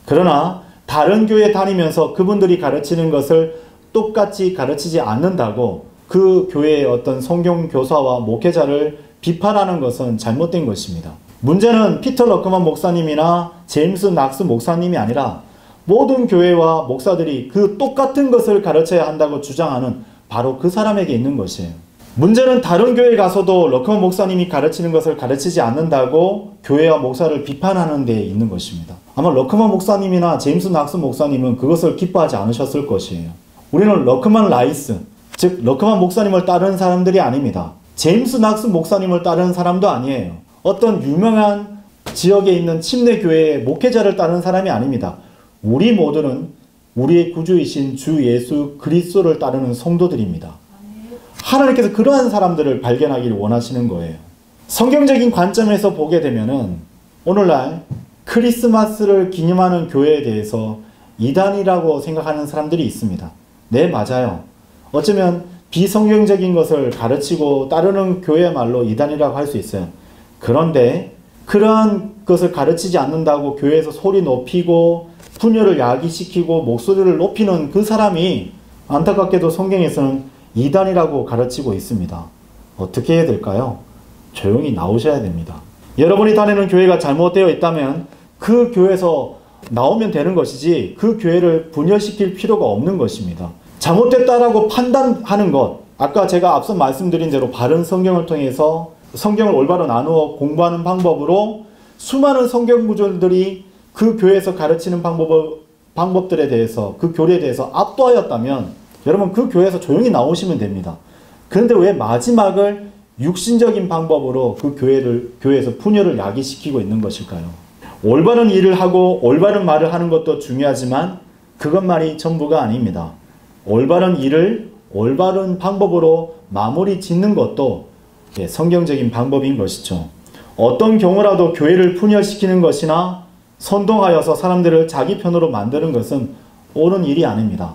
그러나 다른 교회 다니면서 그분들이 가르치는 것을 똑같이 가르치지 않는다고 그 교회의 어떤 성경 교사와 목회자를 비판하는 것은 잘못된 것입니다. 문제는 피터 러크만 목사님이나 제임스 낙스 목사님이 아니라 모든 교회와 목사들이 그 똑같은 것을 가르쳐야 한다고 주장하는 바로 그 사람에게 있는 것이에요. 문제는 다른 교회에 가서도 러크만 목사님이 가르치는 것을 가르치지 않는다고 교회와 목사를 비판하는 데 있는 것입니다. 아마 러크만 목사님이나 제임스 낙스 목사님은 그것을 기뻐하지 않으셨을 것이에요. 우리는 러크만 라이스, 즉 러크만 목사님을 따르는 사람들이 아닙니다. 제임스 낙스 목사님을 따르는 사람도 아니에요. 어떤 유명한 지역에 있는 침례교회의 목회자를 따르는 사람이 아닙니다. 우리 모두는 우리의 구주이신 주 예수 그리스도를 따르는 성도들입니다. 하나님께서 그러한 사람들을 발견하기를 원하시는 거예요. 성경적인 관점에서 보게 되면은 오늘날 크리스마스를 기념하는 교회에 대해서 이단이라고 생각하는 사람들이 있습니다. 네, 맞아요. 어쩌면 비성경적인 것을 가르치고 따르는 교회야말로 이단이라고 할 수 있어요. 그런데 그러한 것을 가르치지 않는다고 교회에서 소리 높이고 분열을 야기시키고 목소리를 높이는 그 사람이 안타깝게도 성경에서는 이단이라고 가르치고 있습니다. 어떻게 해야 될까요? 조용히 나오셔야 됩니다. 여러분이 다니는 교회가 잘못되어 있다면 그 교회에서 나오면 되는 것이지 그 교회를 분열시킬 필요가 없는 것입니다. 잘못됐다라고 판단하는 것, 아까 제가 앞서 말씀드린 대로 바른 성경을 통해서 성경을 올바로 나누어 공부하는 방법으로 수많은 성경 구절들이 그 교회에서 가르치는 방법들에 대해서 그 교리에 대해서 압도하였다면 여러분 그 교회에서 조용히 나오시면 됩니다. 그런데 왜 마지막을 육신적인 방법으로 그 교회에서 분열을 야기시키고 있는 것일까요? 올바른 일을 하고 올바른 말을 하는 것도 중요하지만 그것만이 전부가 아닙니다. 올바른 일을 올바른 방법으로 마무리 짓는 것도 성경적인 방법인 것이죠. 어떤 경우라도 교회를 분열시키는 것이나 선동하여서 사람들을 자기 편으로 만드는 것은 오는 일이 아닙니다.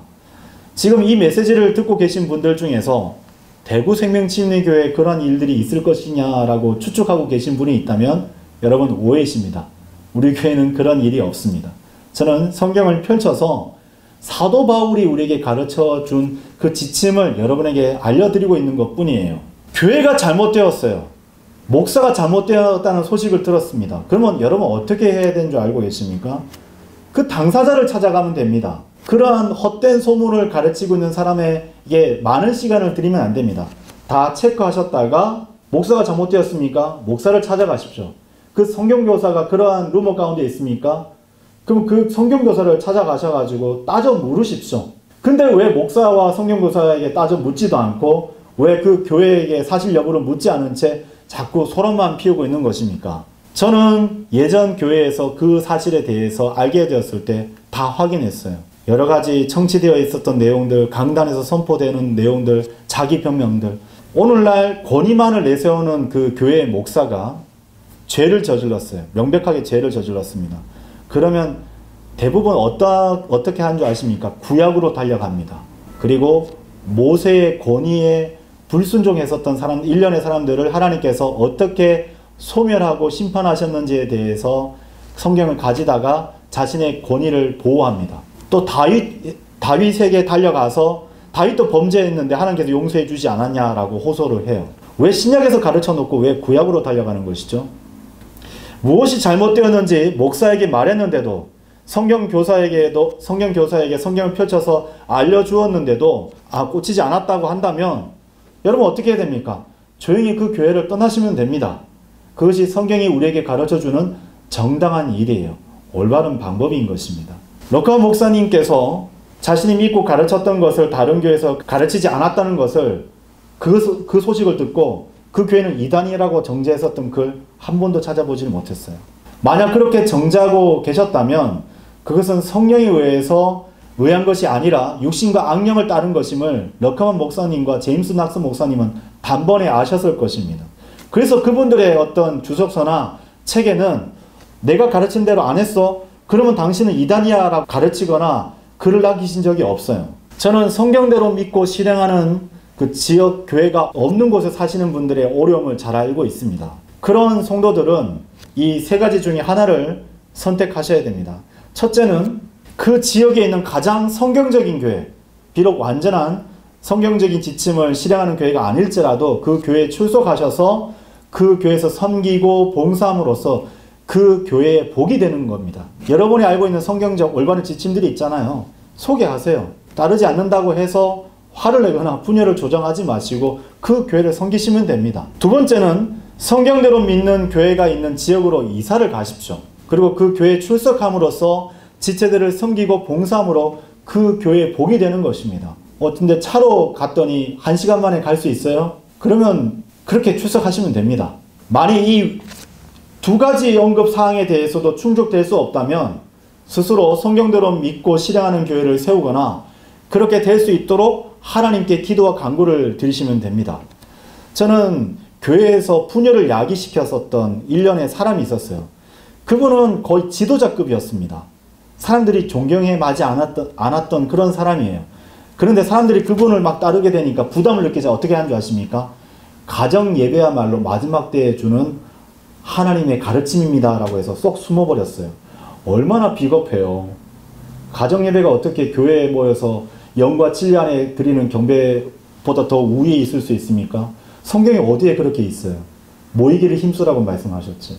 지금 이 메시지를 듣고 계신 분들 중에서 대구 생명침례교회에 그런 일들이 있을 것이냐라고 추측하고 계신 분이 있다면 여러분 오해이십니다. 우리 교회는 그런 일이 없습니다. 저는 성경을 펼쳐서 사도 바울이 우리에게 가르쳐 준 그 지침을 여러분에게 알려드리고 있는 것 뿐이에요. 교회가 잘못되었어요. 목사가 잘못되었다는 소식을 들었습니다. 그러면 여러분 어떻게 해야 되는 줄 알고 계십니까? 그 당사자를 찾아가면 됩니다. 그러한 헛된 소문을 가르치고 있는 사람에게 많은 시간을 들이면 안 됩니다. 다 체크하셨다가 목사가 잘못되었습니까? 목사를 찾아가십시오. 그 성경교사가 그러한 루머 가운데 있습니까? 그럼 그 성경교사를 찾아가셔가지고 따져 물으십시오. 근데 왜 목사와 성경교사에게 따져 묻지도 않고 왜 그 교회에게 사실 여부를 묻지 않은 채 자꾸 소란만 피우고 있는 것입니까? 저는 예전 교회에서 그 사실에 대해서 알게 되었을 때 다 확인했어요. 여러 가지 청취되어 있었던 내용들, 강단에서 선포되는 내용들, 자기 변명들. 오늘날 권위만을 내세우는 그 교회의 목사가 죄를 저질렀어요. 명백하게 죄를 저질렀습니다. 그러면 대부분 어떻게 하는 줄 아십니까? 구약으로 달려갑니다. 그리고 모세의 권위에 불순종했었던 사람, 일련의 사람들을 하나님께서 어떻게 소멸하고 심판하셨는지에 대해서 성경을 가지다가 자신의 권위를 보호합니다. 또 다윗에게 달려가서 다윗도 범죄했는데 하나님께서 용서해 주지 않았냐라고 호소를 해요. 왜 신약에서 가르쳐 놓고 왜 구약으로 달려가는 것이죠? 무엇이 잘못되었는지 목사에게 말했는데도 성경교사에게 성경을 펼쳐서 알려주었는데도 꽂히지 않았다고 한다면 여러분 어떻게 해야 됩니까? 조용히 그 교회를 떠나시면 됩니다. 그것이 성경이 우리에게 가르쳐주는 정당한 일이에요. 올바른 방법인 것입니다. 럭커 목사님께서 자신이 믿고 가르쳤던 것을 다른 교회에서 가르치지 않았다는 것을 그 소식을 듣고 그 교회는 이단이라고 정죄했었던 글 한 번도 찾아보지 못했어요. 만약 그렇게 정죄하고 계셨다면 그것은 성령에 의해서 의한 것이 아니라 육신과 악령을 따른 것임을 러커먼 목사님과 제임스 낙스 목사님은 단번에 아셨을 것입니다. 그래서 그분들의 어떤 주석서나 책에는 내가 가르친 대로 안 했어? 그러면 당신은 이단이야 라고 가르치거나 글을 남기신 적이 없어요. 저는 성경대로 믿고 실행하는 그 지역 교회가 없는 곳에 사시는 분들의 어려움을 잘 알고 있습니다. 그런 성도들은 이 세 가지 중에 하나를 선택하셔야 됩니다. 첫째는 그 지역에 있는 가장 성경적인 교회, 비록 완전한 성경적인 지침을 실행하는 교회가 아닐지라도 그 교회에 출석하셔서 그 교회에서 섬기고 봉사함으로써 그 교회에 복이 되는 겁니다. 여러분이 알고 있는 성경적 올바른 지침들이 있잖아요. 소개하세요. 따르지 않는다고 해서 화를 내거나 분열을 조장하지 마시고 그 교회를 섬기시면 됩니다. 두 번째는 성경대로 믿는 교회가 있는 지역으로 이사를 가십시오. 그리고 그 교회에 출석함으로써 지체들을 섬기고 봉사함으로 그 교회에 복이 되는 것입니다. 근데 차로 갔더니 1시간 만에 갈 수 있어요? 그러면 그렇게 출석하시면 됩니다. 만약 이 두 가지 언급사항에 대해서도 충족될 수 없다면 스스로 성경대로 믿고 실행하는 교회를 세우거나 그렇게 될 수 있도록 하나님께 기도와 간구를 드리시면 됩니다. 저는 교회에서 분열을 야기시켰었던 일련의 사람이 있었어요. 그분은 거의 지도자급이었습니다. 사람들이 존경해 마지 않았던 그런 사람이에요. 그런데 사람들이 그분을 막 따르게 되니까 부담을 느끼자 어떻게 하는 줄 아십니까? 가정 예배야말로 마지막 때에 주는 하나님의 가르침입니다 라고 해서 쏙 숨어버렸어요. 얼마나 비겁해요. 가정 예배가 어떻게 교회에 모여서 영과 진리 안에 드리는 경배보다 더 우위에 있을 수 있습니까? 성경에 어디에 그렇게 있어요? 모이기를 힘쓰라고 말씀하셨죠.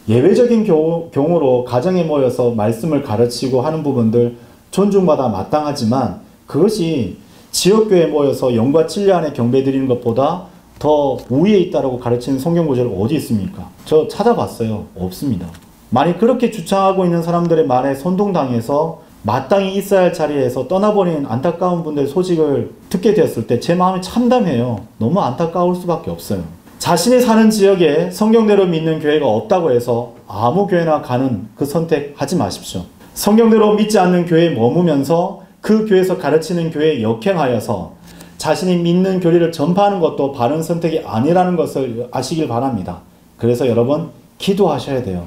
예외적인 경우로 가정에 모여서 말씀을 가르치고 하는 부분들 존중받아 마땅하지만 그것이 지역교회에 모여서 영과 진리 안에 경배드리는 것보다 더 우위에 있다고 가르치는 성경 구절이 어디 있습니까? 저 찾아봤어요. 없습니다. 만약 그렇게 주창하고 있는 사람들의 말에 선동당해서 마땅히 있어야 할 자리에서 떠나버린 안타까운 분들의 소식을 듣게 되었을 때 제 마음이 참담해요. 너무 안타까울 수밖에 없어요. 자신이 사는 지역에 성경대로 믿는 교회가 없다고 해서 아무 교회나 가는 그 선택하지 마십시오. 성경대로 믿지 않는 교회에 머무면서 그 교회에서 가르치는 교회에 역행하여서 자신이 믿는 교리를 전파하는 것도 바른 선택이 아니라는 것을 아시길 바랍니다. 그래서 여러분 기도하셔야 돼요.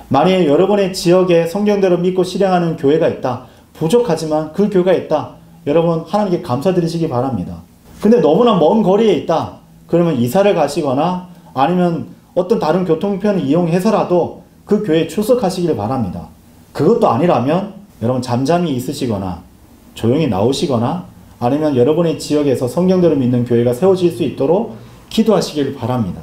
만약에 여러분의 지역에 성경대로 믿고 실행하는 교회가 있다. 부족하지만 그 교회가 있다. 여러분 하나님께 감사드리시기 바랍니다. 근데 너무나 먼 거리에 있다. 그러면 이사를 가시거나 아니면 어떤 다른 교통편을 이용해서라도 그 교회에 출석하시기를 바랍니다. 그것도 아니라면 여러분 잠잠히 있으시거나 조용히 나오시거나 아니면 여러분의 지역에서 성경대로 믿는 교회가 세워질 수 있도록 기도하시길 바랍니다.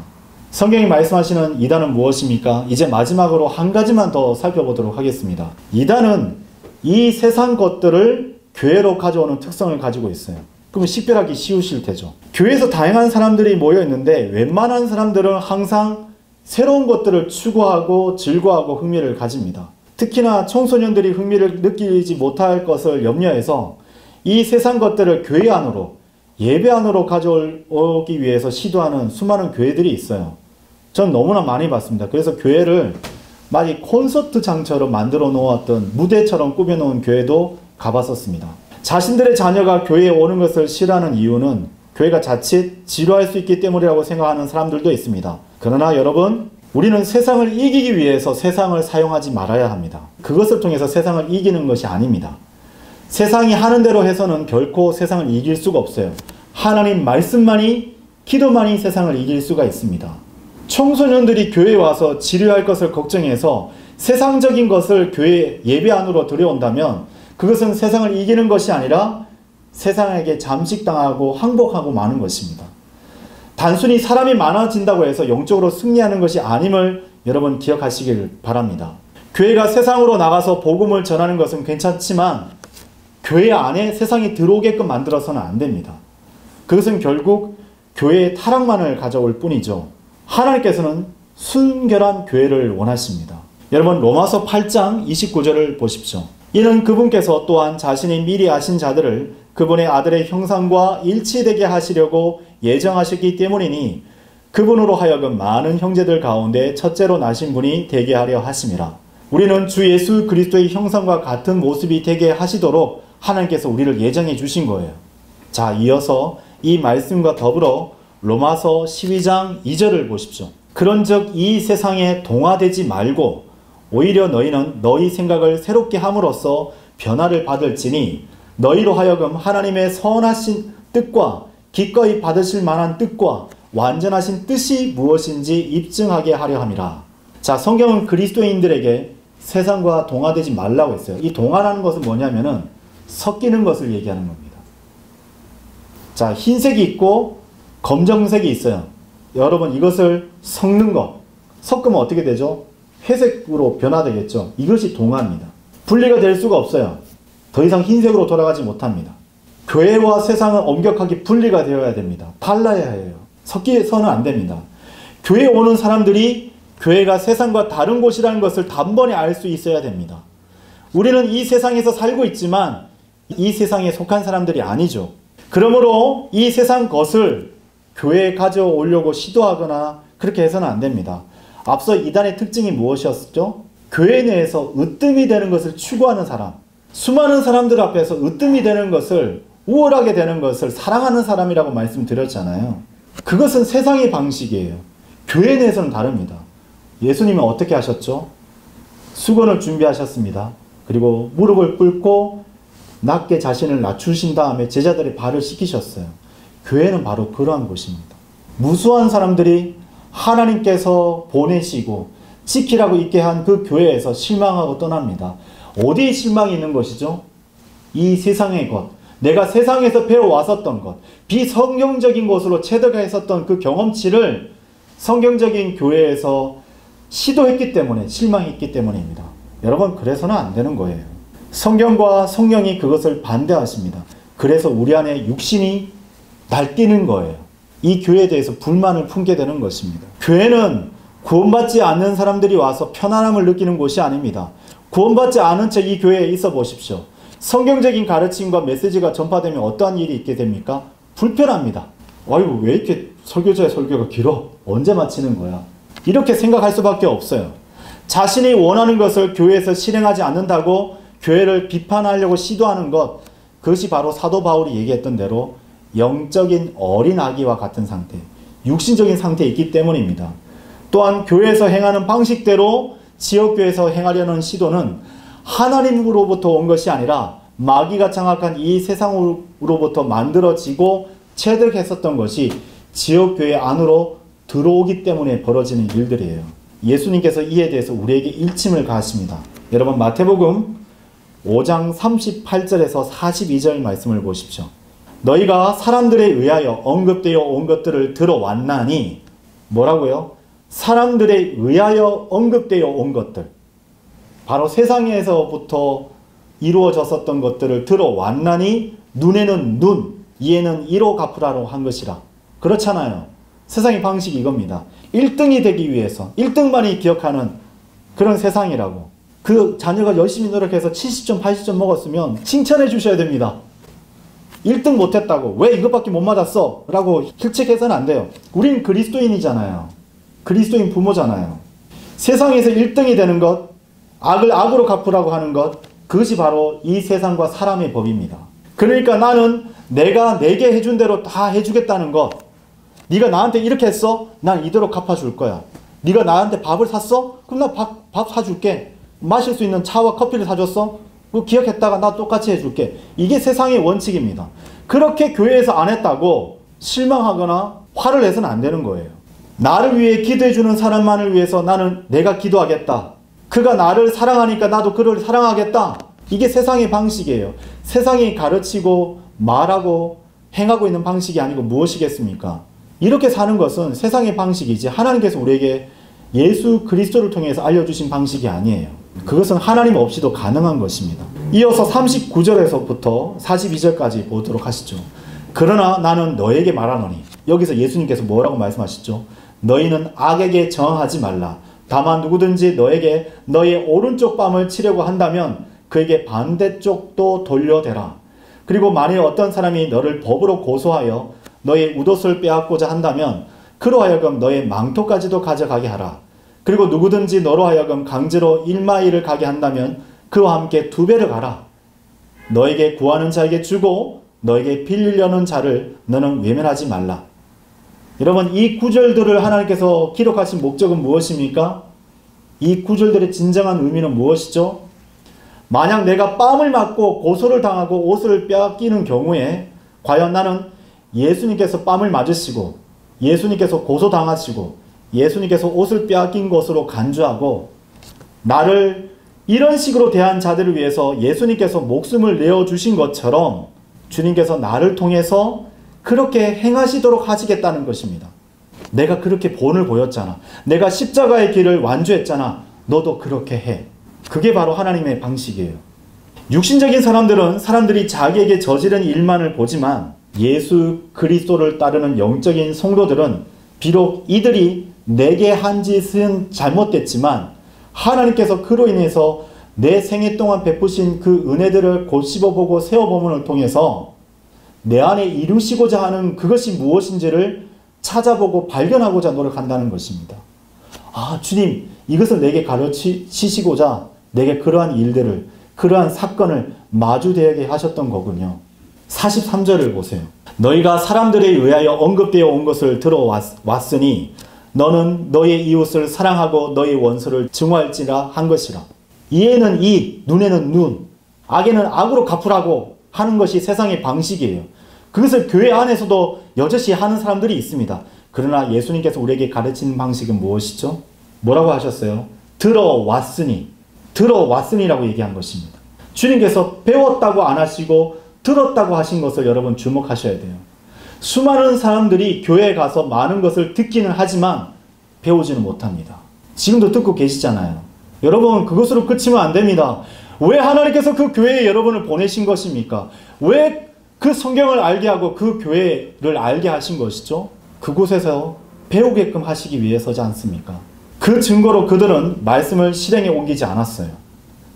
성경이 말씀하시는 이단은 무엇입니까? 이제 마지막으로 한 가지만 더 살펴보도록 하겠습니다. 이단은 이 세상 것들을 교회로 가져오는 특성을 가지고 있어요. 그럼 식별하기 쉬우실 테죠. 교회에서 다양한 사람들이 모여 있는데 웬만한 사람들은 항상 새로운 것들을 추구하고 즐거워하고 흥미를 가집니다. 특히나 청소년들이 흥미를 느끼지 못할 것을 염려해서 이 세상 것들을 교회 안으로 예배 안으로 가져오기 위해서 시도하는 수많은 교회들이 있어요. 전 너무나 많이 봤습니다. 그래서 교회를 마치 콘서트장처럼 만들어 놓았던 무대처럼 꾸며놓은 교회도 가봤었습니다. 자신들의 자녀가 교회에 오는 것을 싫어하는 이유는 교회가 자칫 지루할 수 있기 때문이라고 생각하는 사람들도 있습니다. 그러나 여러분, 우리는 세상을 이기기 위해서 세상을 사용하지 말아야 합니다. 그것을 통해서 세상을 이기는 것이 아닙니다. 세상이 하는 대로 해서는 결코 세상을 이길 수가 없어요. 하나님 말씀만이, 기도만이 세상을 이길 수가 있습니다. 청소년들이 교회에 와서 지루할 것을 걱정해서 세상적인 것을 교회 예배 안으로 들여온다면 그것은 세상을 이기는 것이 아니라 세상에게 잠식당하고 항복하고 마는 것입니다. 단순히 사람이 많아진다고 해서 영적으로 승리하는 것이 아님을 여러분 기억하시길 바랍니다. 교회가 세상으로 나가서 복음을 전하는 것은 괜찮지만 교회 안에 세상이 들어오게끔 만들어서는 안 됩니다. 그것은 결국 교회의 타락만을 가져올 뿐이죠. 하나님께서는 순결한 교회를 원하십니다. 여러분 로마서 8장 29절을 보십시오. 이는 그분께서 또한 자신이 미리 아신 자들을 그분의 아들의 형상과 일치되게 하시려고 예정하셨기 때문이니 그분으로 하여금 많은 형제들 가운데 첫째로 나신 분이 되게 하려 하심이라. 우리는 주 예수 그리스도의 형상과 같은 모습이 되게 하시도록 하나님께서 우리를 예정해 주신 거예요. 자, 이어서 이 말씀과 더불어 로마서 12장 2절을 보십시오. 그런즉 이 세상에 동화되지 말고 오히려 너희는 너희 생각을 새롭게 함으로써 변화를 받을지니 너희로 하여금 하나님의 선하신 뜻과 기꺼이 받으실 만한 뜻과 완전하신 뜻이 무엇인지 입증하게 하려 함이라. 자, 성경은 그리스도인들에게 세상과 동화되지 말라고 했어요. 이 동화라는 것은 뭐냐면은 섞이는 것을 얘기하는 겁니다. 자, 흰색이 있고 검정색이 있어요. 여러분 이것을 섞는 것, 섞으면 어떻게 되죠? 회색으로 변화되겠죠. 이것이 동화입니다. 분리가 될 수가 없어요. 더 이상 흰색으로 돌아가지 못합니다. 교회와 세상은 엄격하게 분리가 되어야 됩니다. 달라야 해요. 섞여서는 안 됩니다. 교회에 오는 사람들이 교회가 세상과 다른 곳이라는 것을 단번에 알 수 있어야 됩니다. 우리는 이 세상에서 살고 있지만 이 세상에 속한 사람들이 아니죠. 그러므로 이 세상 것을 교회에 가져오려고 시도하거나 그렇게 해서는 안 됩니다. 앞서 이단의 특징이 무엇이었죠? 교회 내에서 으뜸이 되는 것을 추구하는 사람, 수많은 사람들 앞에서 으뜸이 되는 것을, 우월하게 되는 것을 사랑하는 사람이라고 말씀드렸잖아요. 그것은 세상의 방식이에요. 교회 내에서는 다릅니다. 예수님은 어떻게 하셨죠? 수건을 준비하셨습니다. 그리고 무릎을 꿇고 낮게 자신을 낮추신 다음에 제자들의 발을 씻기셨어요. 교회는 바로 그러한 곳입니다. 무수한 사람들이 하나님께서 보내시고 지키라고 있게 한 그 교회에서 실망하고 떠납니다. 어디에 실망이 있는 것이죠? 이 세상의 것, 내가 세상에서 배워왔었던 것, 비성경적인 것으로 체득했었던 그 경험치를 성경적인 교회에서 시도했기 때문에, 실망했기 때문입니다. 여러분, 그래서는 안 되는 거예요. 성경과 성령이 그것을 반대하십니다. 그래서 우리 안에 육신이 날뛰는 거예요. 이 교회에 대해서 불만을 품게 되는 것입니다. 교회는 구원받지 않는 사람들이 와서 편안함을 느끼는 곳이 아닙니다. 구원받지 않은 채 이 교회에 있어 보십시오. 성경적인 가르침과 메시지가 전파되면 어떠한 일이 있게 됩니까? 불편합니다. 아이고, 왜 이렇게 설교자의 설교가 길어? 언제 마치는 거야? 이렇게 생각할 수밖에 없어요. 자신이 원하는 것을 교회에서 실행하지 않는다고 교회를 비판하려고 시도하는 것, 그것이 바로 사도 바울이 얘기했던 대로 영적인 어린 아기와 같은 상태, 육신적인 상태에 있기 때문입니다. 또한 교회에서 행하는 방식대로 지역교회에서 행하려는 시도는 하나님으로부터 온 것이 아니라 마귀가 장악한 이 세상으로부터 만들어지고 체득했었던 것이 지역교회 안으로 들어오기 때문에 벌어지는 일들이에요. 예수님께서 이에 대해서 우리에게 일침을 가하십니다. 여러분 마태복음 5장 38절에서 42절 말씀을 보십시오. 너희가 사람들에 의하여 언급되어 온 것들을 들어왔나니 뭐라고요? 사람들에 의하여 언급되어 온 것들, 바로 세상에서부터 이루어졌었던 것들을 들어왔나니 눈에는 눈, 이에는 이로 갚으라고 한 것이라. 그렇잖아요. 세상의 방식이 이겁니다. 1등이 되기 위해서 1등만이 기억하는 그런 세상이라고. 그 자녀가 열심히 노력해서 70점, 80점 먹었으면 칭찬해 주셔야 됩니다. 1등 못했다고, 왜 이것밖에 못 맞았어? 라고 힐책해서는 안 돼요. 우린 그리스도인이잖아요. 그리스도인 부모잖아요. 세상에서 1등이 되는 것, 악을 악으로 갚으라고 하는 것, 그것이 바로 이 세상과 사람의 법입니다. 그러니까 나는 내가 내게 해준 대로 다 해주겠다는 것. 네가 나한테 이렇게 했어? 난 이대로 갚아줄 거야. 네가 나한테 밥을 샀어? 그럼 나 밥 사줄게. 마실 수 있는 차와 커피를 사줬어? 그거 기억했다가 나 똑같이 해줄게. 이게 세상의 원칙입니다. 그렇게 교회에서 안 했다고 실망하거나 화를 내서는 안 되는 거예요. 나를 위해 기도해주는 사람만을 위해서 나는 내가 기도하겠다. 그가 나를 사랑하니까 나도 그를 사랑하겠다. 이게 세상의 방식이에요. 세상이 가르치고 말하고 행하고 있는 방식이 아니고 무엇이겠습니까? 이렇게 사는 것은 세상의 방식이지 하나님께서 우리에게 예수 그리스도를 통해서 알려주신 방식이 아니에요. 그것은 하나님 없이도 가능한 것입니다. 이어서 39절에서부터 42절까지 보도록 하시죠. 그러나 나는 너에게 말하노니, 여기서 예수님께서 뭐라고 말씀하시죠? 너희는 악에게 저항하지 말라. 다만 누구든지 너에게 너의 오른쪽 뺨을 치려고 한다면 그에게 반대쪽도 돌려대라. 그리고 만일 어떤 사람이 너를 법으로 고소하여 너의 웃옷을 빼앗고자 한다면 그로 하여금 너의 망토까지도 가져가게 하라. 그리고 누구든지 너로 하여금 강제로 1마일을 가게 한다면 그와 함께 2배를 가라. 너에게 구하는 자에게 주고 너에게 빌리려는 자를 너는 외면하지 말라. 여러분, 이 구절들을 하나님께서 기록하신 목적은 무엇입니까? 이 구절들의 진정한 의미는 무엇이죠? 만약 내가 뺨을 맞고 고소를 당하고 옷을 빼앗기는 경우에 과연 나는 예수님께서 뺨을 맞으시고 예수님께서 고소당하시고 예수님께서 옷을 빼앗긴 것으로 간주하고 나를 이런 식으로 대한 자들을 위해서 예수님께서 목숨을 내어주신 것처럼 주님께서 나를 통해서 그렇게 행하시도록 하시겠다는 것입니다. 내가 그렇게 본을 보였잖아. 내가 십자가의 길을 완주했잖아. 너도 그렇게 해. 그게 바로 하나님의 방식이에요. 육신적인 사람들은 사람들이 자기에게 저지른 일만을 보지만 예수 그리스도를 따르는 영적인 성도들은 비록 이들이 내게 한 짓은 잘못됐지만 하나님께서 그로 인해서 내 생애 동안 베푸신 그 은혜들을 곱씹어보고 세워보문을 통해서 내 안에 이루시고자 하는 그것이 무엇인지를 찾아보고 발견하고자 노력한다는 것입니다. 아, 주님, 이것을 내게 가르치시고자 내게 그러한 일들을, 그러한 사건을 마주대하게 하셨던 거군요. 43절을 보세요. 너희가 사람들에 의하여 언급되어 온 것을 들어왔으니 너는 너의 이웃을 사랑하고 너의 원수를 증오할지라 한 것이라. 이에는 이, 눈에는 눈, 악에는 악으로 갚으라고 하는 것이 세상의 방식이에요. 그것을 교회 안에서도 여럿이 하는 사람들이 있습니다. 그러나 예수님께서 우리에게 가르치는 방식은 무엇이죠? 뭐라고 하셨어요? 들어왔으니라고 얘기한 것입니다. 주님께서 배웠다고 안 하시고 들었다고 하신 것을 여러분 주목하셔야 돼요. 수많은 사람들이 교회에 가서 많은 것을 듣기는 하지만 배우지는 못합니다. 지금도 듣고 계시잖아요. 여러분, 그것으로 그치면 안 됩니다. 왜 하나님께서 그 교회에 여러분을 보내신 것입니까? 왜 그 성경을 알게 하고 그 교회를 알게 하신 것이죠? 그곳에서 배우게끔 하시기 위해서지 않습니까? 그 증거로 그들은 말씀을 실행에 옮기지 않았어요.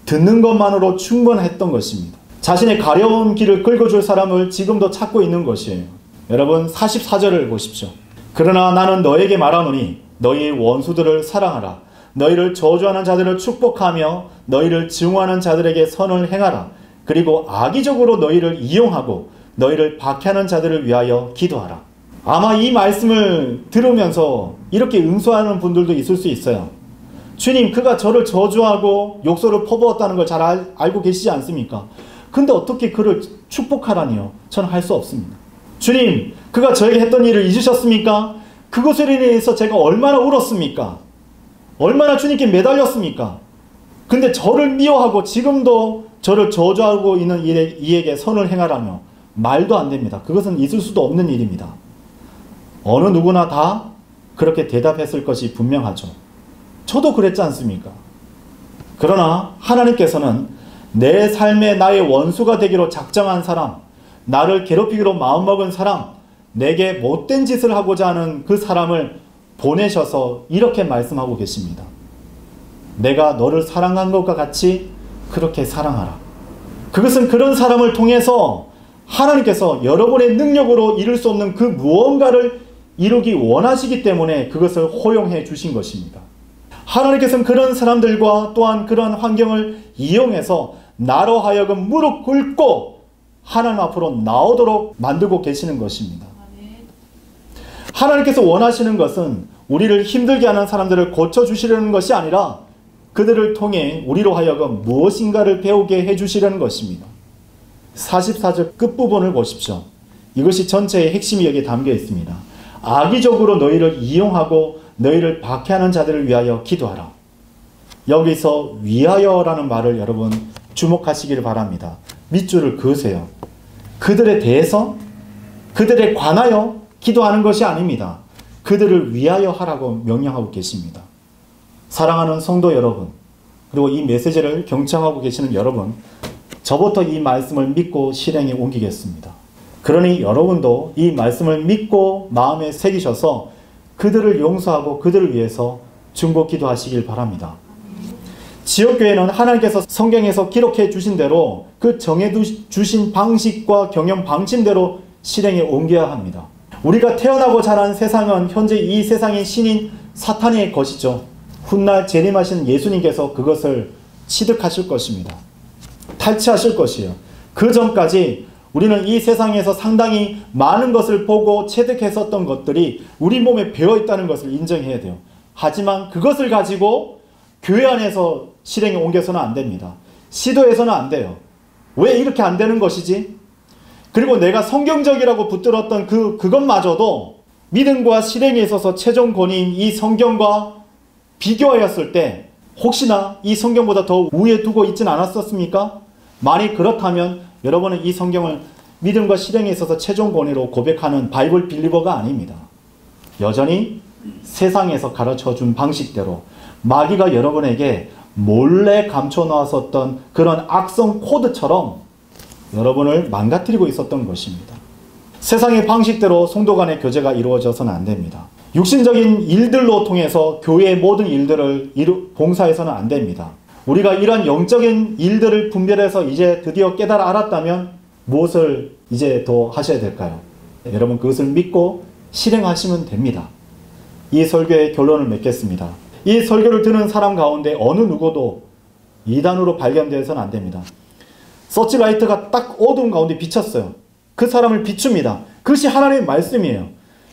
듣는 것만으로 충분했던 것입니다. 자신의 가려운 길을 긁어줄 사람을 지금도 찾고 있는 것이에요. 여러분, 44절을 보십시오. 그러나 나는 너에게 말하노니 너희 원수들을 사랑하라. 너희를 저주하는 자들을 축복하며 너희를 증오하는 자들에게 선을 행하라. 그리고 악의적으로 너희를 이용하고 너희를 박해하는 자들을 위하여 기도하라. 아마 이 말씀을 들으면서 이렇게 응수하는 분들도 있을 수 있어요. 주님, 그가 저를 저주하고 욕설을 퍼부었다는 걸 잘 알고 계시지 않습니까? 근데 어떻게 그를 축복하라니요? 저는 할 수 없습니다. 주님, 그가 저에게 했던 일을 잊으셨습니까? 그것으로 인해서 제가 얼마나 울었습니까? 얼마나 주님께 매달렸습니까? 근데 저를 미워하고 지금도 저를 저주하고 있는 이에게 선을 행하라며 말도 안 됩니다. 그것은 있을 수도 없는 일입니다. 어느 누구나 다 그렇게 대답했을 것이 분명하죠. 저도 그랬지 않습니까? 그러나 하나님께서는 내 삶에 나의 원수가 되기로 작정한 사람, 나를 괴롭히기로 마음먹은 사람, 내게 못된 짓을 하고자 하는 그 사람을 보내셔서 이렇게 말씀하고 계십니다. 내가 너를 사랑한 것과 같이 그렇게 사랑하라. 그것은 그런 사람을 통해서 하나님께서 여러분의 능력으로 이룰 수 없는 그 무언가를 이루기 원하시기 때문에 그것을 허용해 주신 것입니다. 하나님께서는 그런 사람들과 또한 그런 환경을 이용해서 나로 하여금 무릎 꿇고 하나님 앞으로 나오도록 만들고 계시는 것입니다. 하나님께서 원하시는 것은 우리를 힘들게 하는 사람들을 고쳐주시려는 것이 아니라 그들을 통해 우리로 하여금 무엇인가를 배우게 해주시려는 것입니다. 44절 끝부분을 보십시오. 이것이 전체의 핵심이 여기에 담겨 있습니다. 악의적으로 너희를 이용하고 너희를 박해하는 자들을 위하여 기도하라. 여기서 위하여라는 말을 여러분 주목하시기를 바랍니다. 밑줄을 그으세요. 그들에 대해서, 그들에 관하여 기도하는 것이 아닙니다. 그들을 위하여 하라고 명령하고 계십니다. 사랑하는 성도 여러분, 그리고 이 메시지를 경청하고 계시는 여러분, 저부터 이 말씀을 믿고 실행에 옮기겠습니다. 그러니 여러분도 이 말씀을 믿고 마음에 새기셔서 그들을 용서하고 그들을 위해서 중보 기도하시길 바랍니다. 지역교회는 하나님께서 성경에서 기록해 주신 대로 그 정해 주신 방식과 경영 방침대로 실행에 옮겨야 합니다. 우리가 태어나고 자란 세상은 현재 이 세상의 신인 사탄의 것이죠. 훗날 재림하신 예수님께서 그것을 취득하실 것입니다. 탈취하실 것이에요. 그 전까지 우리는 이 세상에서 상당히 많은 것을 보고 체득했었던 것들이 우리 몸에 배어있다는 것을 인정해야 돼요. 하지만 그것을 가지고 교회 안에서 실행에 옮겨서는 안 됩니다. 시도해서는 안 돼요. 왜 이렇게 안 되는 것이지? 그리고 내가 성경적이라고 붙들었던 그것마저도 믿음과 실행에 있어서 최종 권위인 이 성경과 비교하였을 때 혹시나 이 성경보다 더 우위에 두고 있진 않았었습니까? 만약 그렇다면 여러분은 이 성경을 믿음과 실행에 있어서 최종 권위로 고백하는 바이블 빌리버가 아닙니다. 여전히 세상에서 가르쳐준 방식대로 마귀가 여러분에게 몰래 감춰놓았었던 그런 악성 코드처럼 여러분을 망가뜨리고 있었던 것입니다. 세상의 방식대로 성도 간의 교제가 이루어져서는 안 됩니다. 육신적인 일들로 통해서 교회의 모든 일들을 봉사해서는 안 됩니다. 우리가 이러한 영적인 일들을 분별해서 이제 드디어 깨달아 알았다면 무엇을 이제 더 하셔야 될까요? 여러분 그것을 믿고 실행하시면 됩니다. 이 설교의 결론을 맺겠습니다. 이 설교를 듣는 사람 가운데 어느 누구도 이단으로 발견되어서는 안 됩니다. 서치라이트가 딱 어두운 가운데 비쳤어요. 그 사람을 비춥니다. 그것이 하나님의 말씀이에요.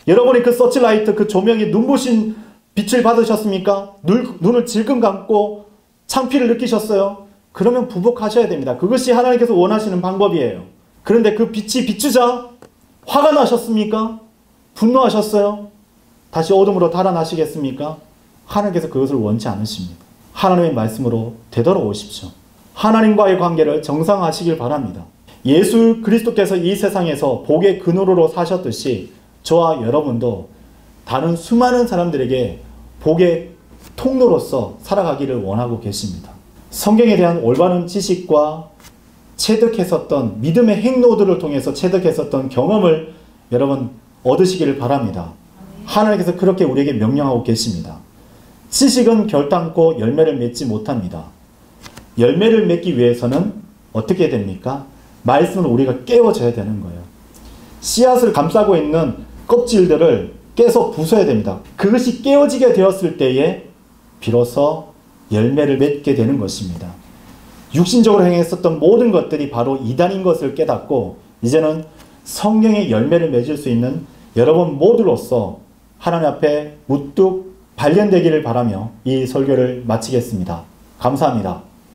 여러분이 그 서치라이트, 그 조명이 눈부신 빛을 받으셨습니까? 눈을 질끈 감고 창피를 느끼셨어요? 그러면 부복하셔야 됩니다. 그것이 하나님께서 원하시는 방법이에요. 그런데 그 빛이 비추자 화가 나셨습니까? 분노하셨어요? 다시 어둠으로 달아나시겠습니까? 하나님께서 그것을 원치 않으십니다. 하나님의 말씀으로 되돌아오십시오. 하나님과의 관계를 정상화하시길 바랍니다. 예수 그리스도께서 이 세상에서 복의 근원으로 사셨듯이 저와 여러분도 다른 수많은 사람들에게 복의 통로로서 살아가기를 원하고 계십니다. 성경에 대한 올바른 지식과 체득했었던 믿음의 행로들을 통해서 체득했었던 경험을 여러분 얻으시기를 바랍니다. 하나님께서 그렇게 우리에게 명령하고 계십니다. 지식은 결단코 열매를 맺지 못합니다. 열매를 맺기 위해서는 어떻게 됩니까? 말씀을 우리가 깨워줘야 되는 거예요. 씨앗을 감싸고 있는 껍질들을 깨서 부숴야 됩니다. 그것이 깨어지게 되었을 때에 비로소 열매를 맺게 되는 것입니다. 육신적으로 행했었던 모든 것들이 바로 이단인 것을 깨닫고 이제는 성령의 열매를 맺을 수 있는 여러분 모두로서 하나님 앞에 우뚝 발견되기를 바라며 이 설교를 마치겠습니다. 감사합니다.